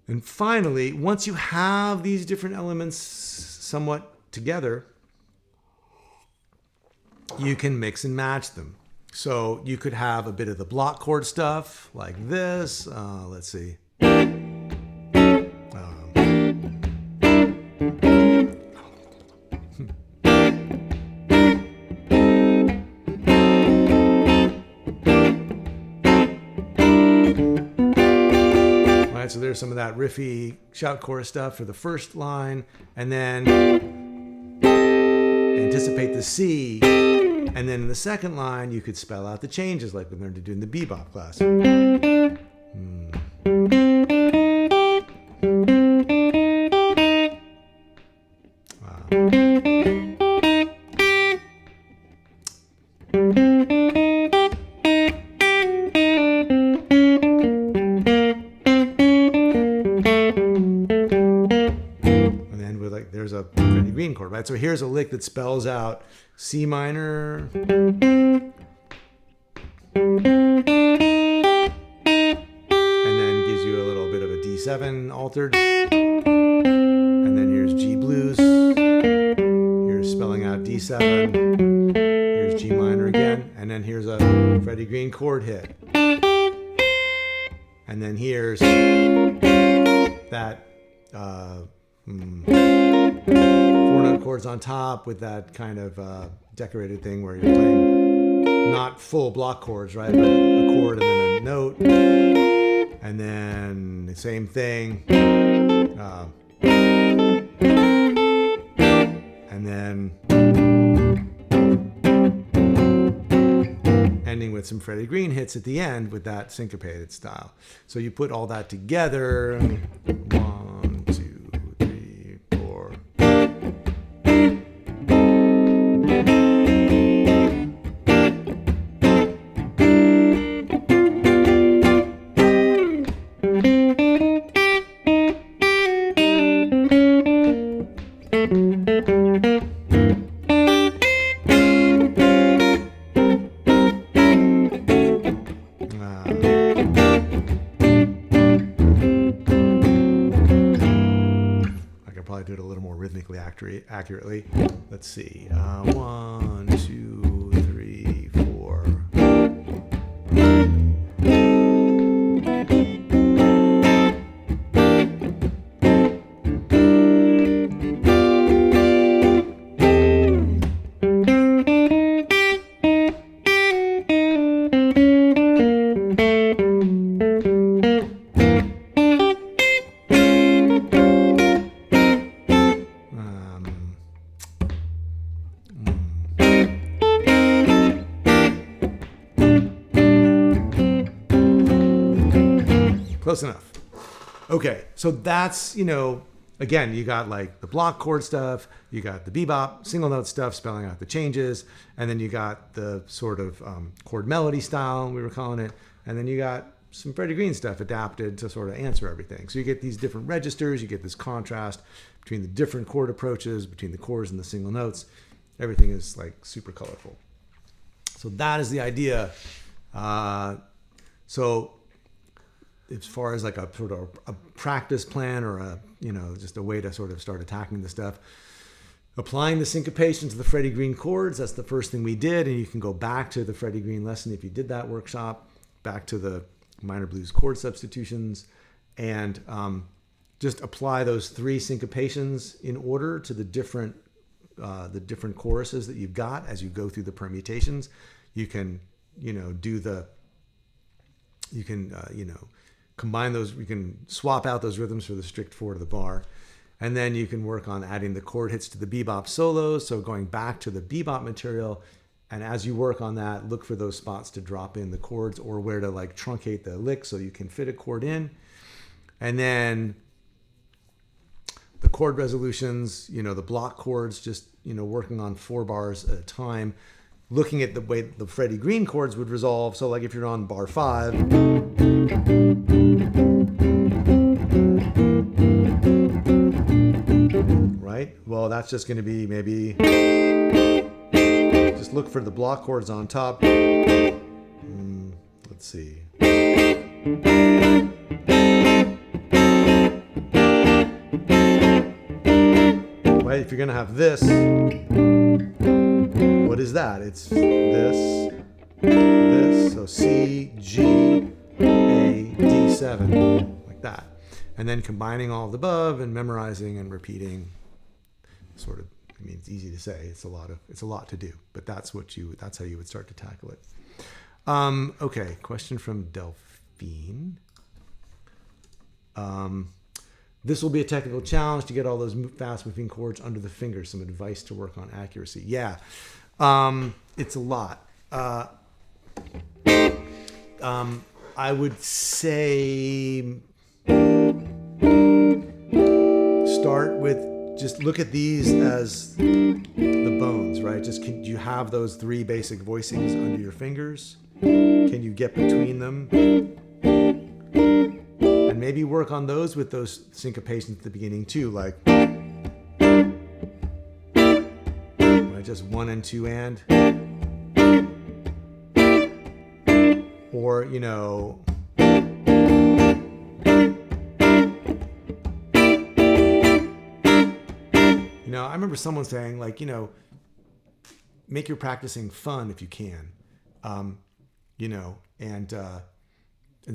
And finally, once you have these different elements somewhat together, you can mix and match them. So you could have a bit of the block chord stuff like this. Let's see. So there's some of that riffy shout chorus stuff for the first line, and then anticipate the C, and then in the second line you could spell out the changes like we learned to do in the bebop class. There's a Freddie Green chord, right? So here's a lick that spells out C minor, and then gives you a little bit of a D7 altered, and then here's G blues, here's spelling out D7, here's G minor again, and then here's a Freddie Green chord hit, and then here's that 4-note chords on top with that kind of decorated thing where you're playing not full block chords, right? But a chord and then a note, and then the same thing, and then ending with some Freddie Green hits at the end with that syncopated style. So you put all that together. 1, 2, 3, 4. Do it a little more rhythmically accurately. Let's see. 1, 2, 3, 4. Close enough. Okay, so that's, again, you got like the block chord stuff, you got the bebop single note stuff spelling out the changes, and then you got the sort of chord melody style, we were calling it, and then you got some Freddie Green stuff adapted to sort of answer everything. So you get these different registers, you get this contrast between the different chord approaches, between the chords and the single notes. Everything is like super colorful. So that is the idea. So as far as like a sort of a practice plan or a, just a way to sort of start attacking the stuff, applying the syncopation to the Freddie Green chords, that's the first thing we did. And you can go back to the Freddie Green lesson if you did that workshop, back to the minor blues chord substitutions, and just apply those 3 syncopations in order to the different choruses that you've got as you go through the permutations. You can, combine those, you can swap out those rhythms for the strict 4 to the bar. And then you can work on adding the chord hits to the bebop solos. So going back to the bebop material. And as you work on that, look for those spots to drop in the chords or where to like truncate the lick so you can fit a chord in. And then the chord resolutions, the block chords, just, working on 4 bars at a time, looking at the way the Freddie Green chords would resolve. So like if you're on bar 5, right? Well, that's just going to be maybe, just look for the block chords on top. Let's see. Right? If you're going to have this, what is that? It's this, so C, G, A, D7, like that. And then combining all of the above and memorizing and repeating, sort of, it's easy to say, it's a lot to do, but that's how you would start to tackle it. Okay, question from Delphine. This will be a technical challenge to get all those fast moving chords under the fingers. Some advice to work on accuracy. Yeah, it's a lot. I would say start with, just look at these as the bones, right? Just do you have those 3 basic voicings under your fingers? Can you get between them? And maybe work on those with those syncopations at the beginning too, like right, just 1 and 2 and, or I remember someone saying, like, make your practicing fun if you can, and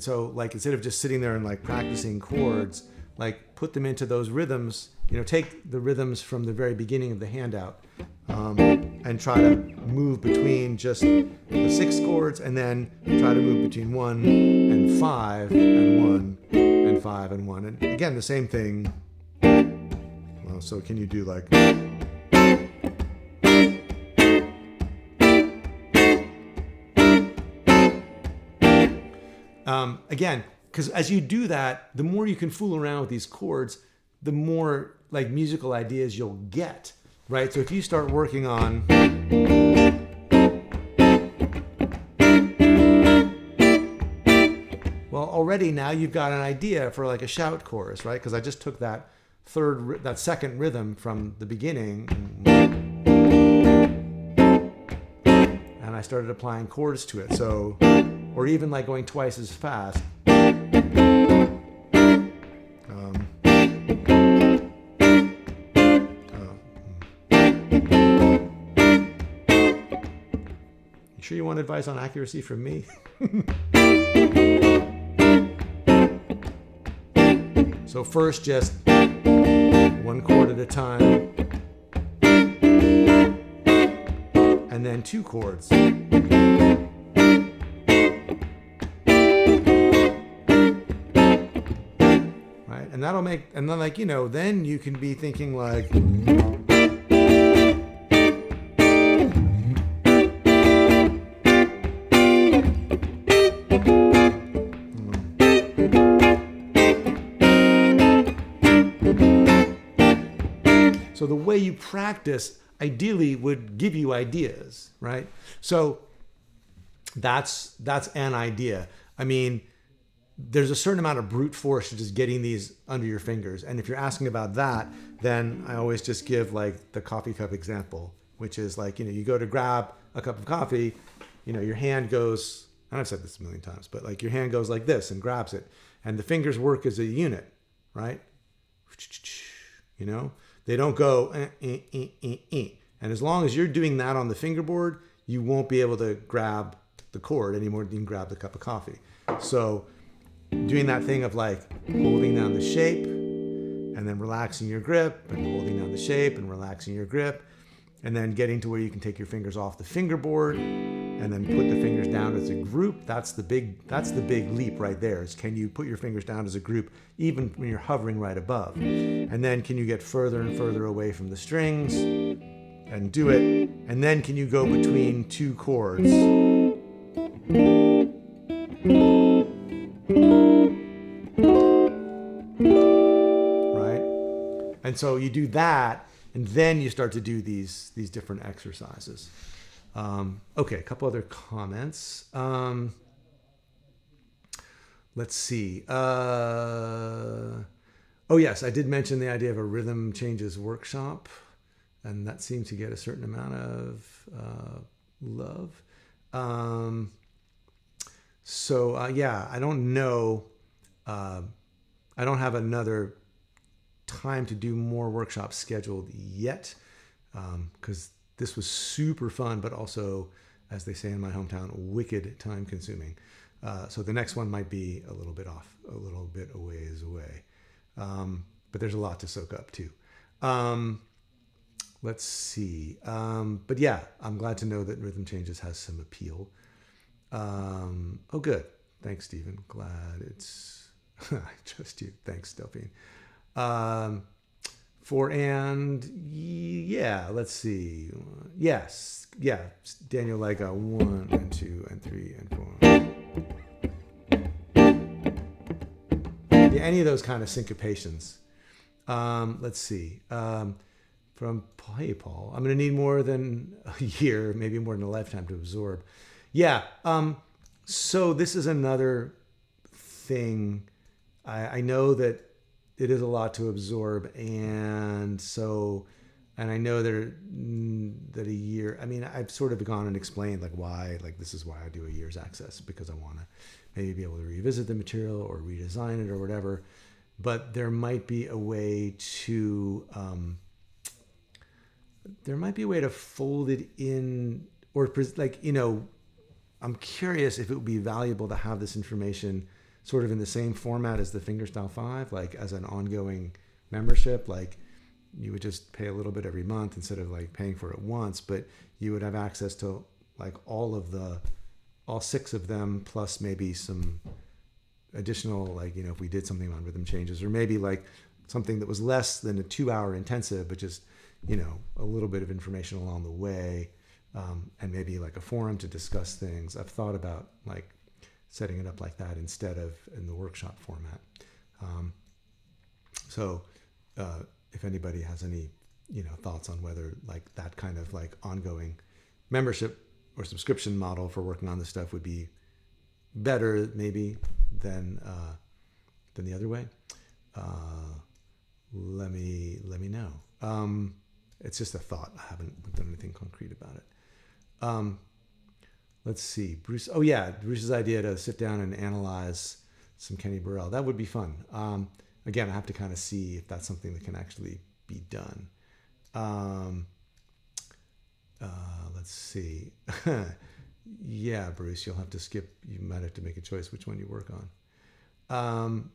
so, like, instead of just sitting there and like practicing chords, like put them into those rhythms, take the rhythms from the very beginning of the handout, and try to move between just the 6 chords, and then try to move between 1 and 5 and 1 and 5 and 1. And again, the same thing. Well, so can you do like, again, because as you do that, the more you can fool around with these chords, the more like musical ideas you'll get, right? So if you start working on, well, already now you've got an idea for like a shout chorus, right? Because I just took that second rhythm from the beginning, and I started applying chords to it. So, or even like going twice as fast. You sure you want advice on accuracy from me? So first, just 1 chord at a time, and then 2 chords. Right? And that'll make, and then like, then you can be thinking like, so the way you practice ideally would give you ideas, right? So that's an idea. I mean, there's a certain amount of brute force to just getting these under your fingers. And if you're asking about that, then I always just give like the coffee cup example, which is like, you go to grab a cup of coffee, your hand goes, and I've said this a million times, but like your hand goes like this and grabs it. And the fingers work as a unit, right? They don't go, And as long as you're doing that on the fingerboard, you won't be able to grab the chord any more than you can grab the cup of coffee. So doing that thing of like holding down the shape and then relaxing your grip and holding down the shape and relaxing your grip, and then getting to where you can take your fingers off the fingerboard and then put the fingers down as a group. That's the big leap right there, is can you put your fingers down as a group even when you're hovering right above? And then can you get further and further away from the strings and do it? And then can you go between two chords? Right? And so you do that, and then you start to do these different exercises. Okay, a couple other comments. Let's see. Oh yes, I did mention the idea of a rhythm changes workshop, and that seemed to get a certain amount of love. Yeah, I don't know. I don't have another time to do more workshops scheduled yet, because this was super fun, but also, as they say in my hometown, wicked time consuming. So the next one might be a little bit off, a little bit a ways away. But there's a lot to soak up too. Let's see. But yeah, I'm glad to know that Rhythm Changes has some appeal. Oh, good. Thanks, Stephen. Glad it's, I trust you. Thanks, Delphine. Let's see. Yes. Yeah. Daniel, like a 1 and 2 and 3 and 4. Yeah, any of those kind of syncopations. Let's see. From Hey Paul, I'm going to need more than a year, maybe more than a lifetime to absorb. Yeah. So this is another thing. I know that it is a lot to absorb, and I know that a year. I mean, I've sort of gone and explained like why, like this is why I do a year's access, because I want to maybe be able to revisit the material or redesign it or whatever. But there might be a way to fold it in, or like, I'm curious if it would be valuable to have this information sort of in the same format as the Fingerstyle 5, like as an ongoing membership. Like you would just pay a little bit every month instead of like paying for it once, but you would have access to like all 6 of them, plus maybe some additional, like, if we did something on rhythm changes, or maybe like something that was less than a 2-hour intensive, but just, a little bit of information along the way, and maybe like a forum to discuss things. I've thought about like setting it up like that instead of in the workshop format. If anybody has any, thoughts on whether like that kind of like ongoing membership or subscription model for working on this stuff would be better maybe than the other way, let me know. It's just a thought. I haven't done anything concrete about it. Let's see, Bruce. Oh yeah, Bruce's idea to sit down and analyze some Kenny Burrell. That would be fun. Again, I have to kind of see if that's something that can actually be done. Let's see. Yeah, Bruce, you'll have to skip. You might have to make a choice which one you work on.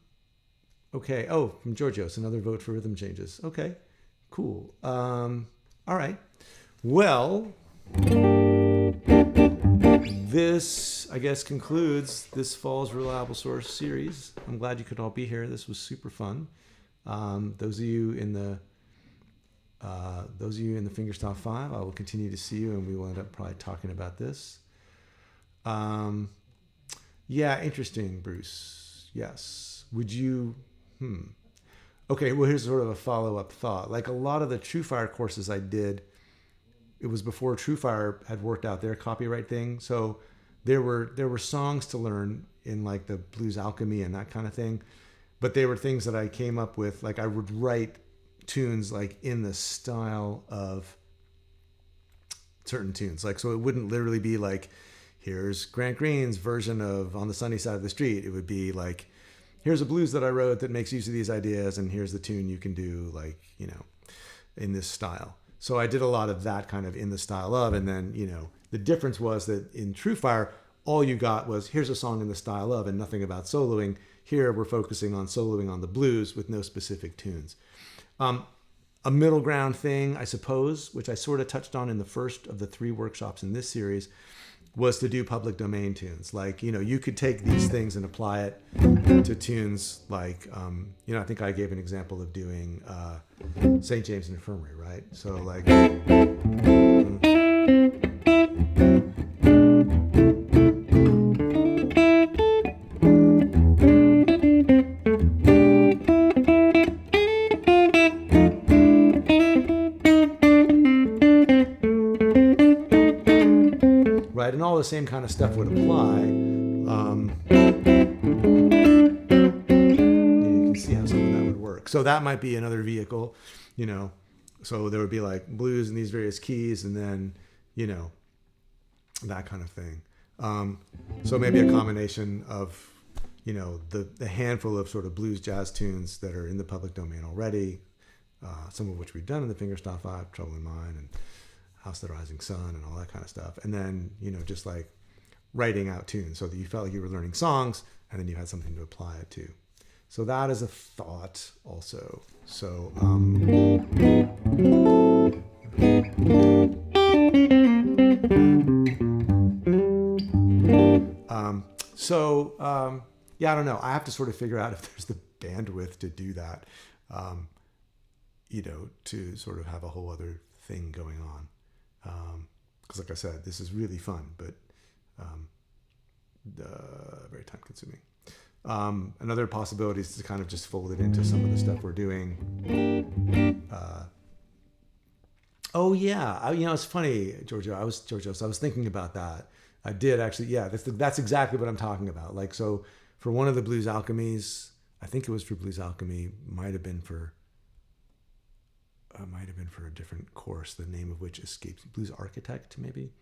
Okay. Oh, from Georgios, another vote for rhythm changes. Okay, cool. All right. Well, this, I guess, concludes this fall's Reliable Source series. I'm glad you could all be here. This was super fun. Those of you in the Fingerstyle 5, I will continue to see you, and we will end up probably talking about this. Yeah, interesting, Bruce. Yes. Would you? Okay. Well, here's sort of a follow-up thought. Like a lot of the TrueFire courses I did, it was before TrueFire had worked out their copyright thing. So there were songs to learn in like the blues alchemy and that kind of thing. But they were things that I came up with. Like I would write tunes like in the style of certain tunes. Like, so it wouldn't literally be like, here's Grant Green's version of On the Sunny Side of the Street. It would be like, here's a blues that I wrote that makes use of these ideas, and here's the tune you can do, like, you know, in this style. So I did a lot of that kind of in the style of, and then, you know, the difference was that in True Fire, all you got was, here's a song in the style of, and nothing about soloing. Here we're focusing on soloing on the blues with no specific tunes. A middle ground thing, I suppose, which I sort of touched on in the first of the 3 workshops in this series, was to do public domain tunes. Like, you know, you could take these things and apply it to tunes like, you know, I think I gave an example of doing St. James Infirmary, right? So like... right, and all the same kind of stuff would apply. You can see how some of that would work. So that might be another vehicle, you know. So there would be like blues in these various keys, and then, you know, that kind of thing. So maybe a combination of, you know, the handful of sort of blues jazz tunes that are in the public domain already, some of which we've done in the Fingerstyle 5, Trouble in Mind, and House of the Rising Sun, and all that kind of stuff. And then, you know, just like writing out tunes so that you felt like you were learning songs, and then you had something to apply it to. So that is a thought also. So, yeah, I don't know. I have to sort of figure out if there's the bandwidth to do that, you know, to sort of have a whole other thing going on. Because like I said, this is really fun, but very time consuming. Another possibility is to kind of just fold it into some of the stuff we're doing. Oh yeah, you know, it's funny, Giorgio. So I was thinking about that. I did actually. Yeah, that's exactly what I'm talking about. Like, so for one of the blues alchemies, I think it was for blues alchemy. Might have been for a different course, the name of which escapes. Blues Architect, maybe.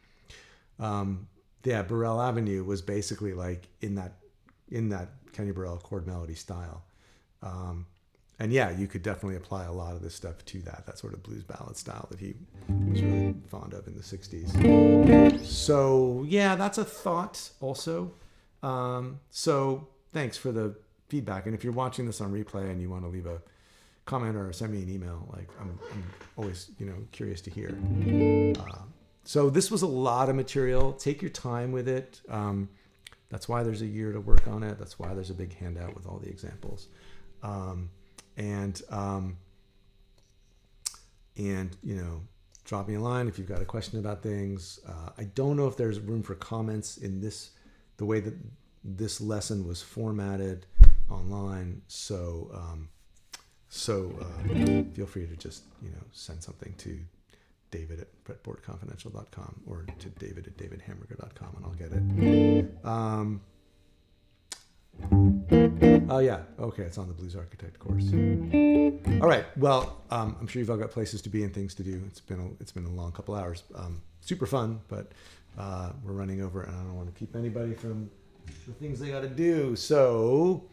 Yeah, Burrell Avenue was basically like in that Kenny Burrell chord-melody style. And yeah, you could definitely apply a lot of this stuff to that sort of blues ballad style that he was really fond of in the 60s. So yeah, that's a thought also. So thanks for the feedback. And if you're watching this on replay and you want to leave a comment or send me an email, like I'm always, you know, curious to hear. So this was a lot of material. Take your time with it. That's why there's a year to work on it. That's why there's a big handout with all the examples. And you know, drop me a line if you've got a question about things. I don't know if there's room for comments in the way that this lesson was formatted online. So feel free to just, you know, send something to david@fretboardconfidential.com or to david@davidhamburger.com, and I'll get it. Oh yeah, okay, it's on the Blues Architect course. All right, well, I'm sure you've all got places to be and things to do. It's been a long couple hours. Super fun, but we're running over, and I don't want to keep anybody from the things they got to do. So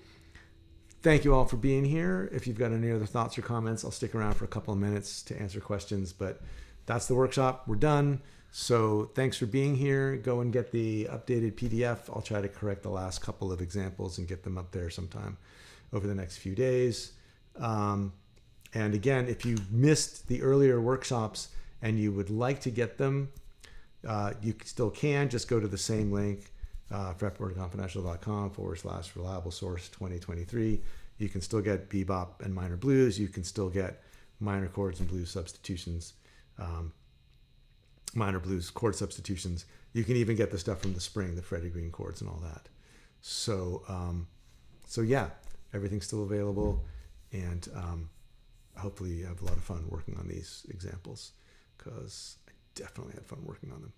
thank you all for being here. If you've got any other thoughts or comments, I'll stick around for a couple of minutes to answer questions, but that's the workshop. We're done. So thanks for being here. Go and get the updated PDF. I'll try to correct the last couple of examples and get them up there sometime over the next few days. And again, if you missed the earlier workshops and you would like to get them, you still can. Just go to the same link, fretboardconfidential.com/reliable source 2023. You can still get bebop and minor blues. You can still get minor chords and blues substitutions, minor blues chord substitutions. You can even get the stuff from the spring, the Freddie Green chords and all that. So yeah, everything's still available, and hopefully you have a lot of fun working on these examples, because I definitely had fun working on them.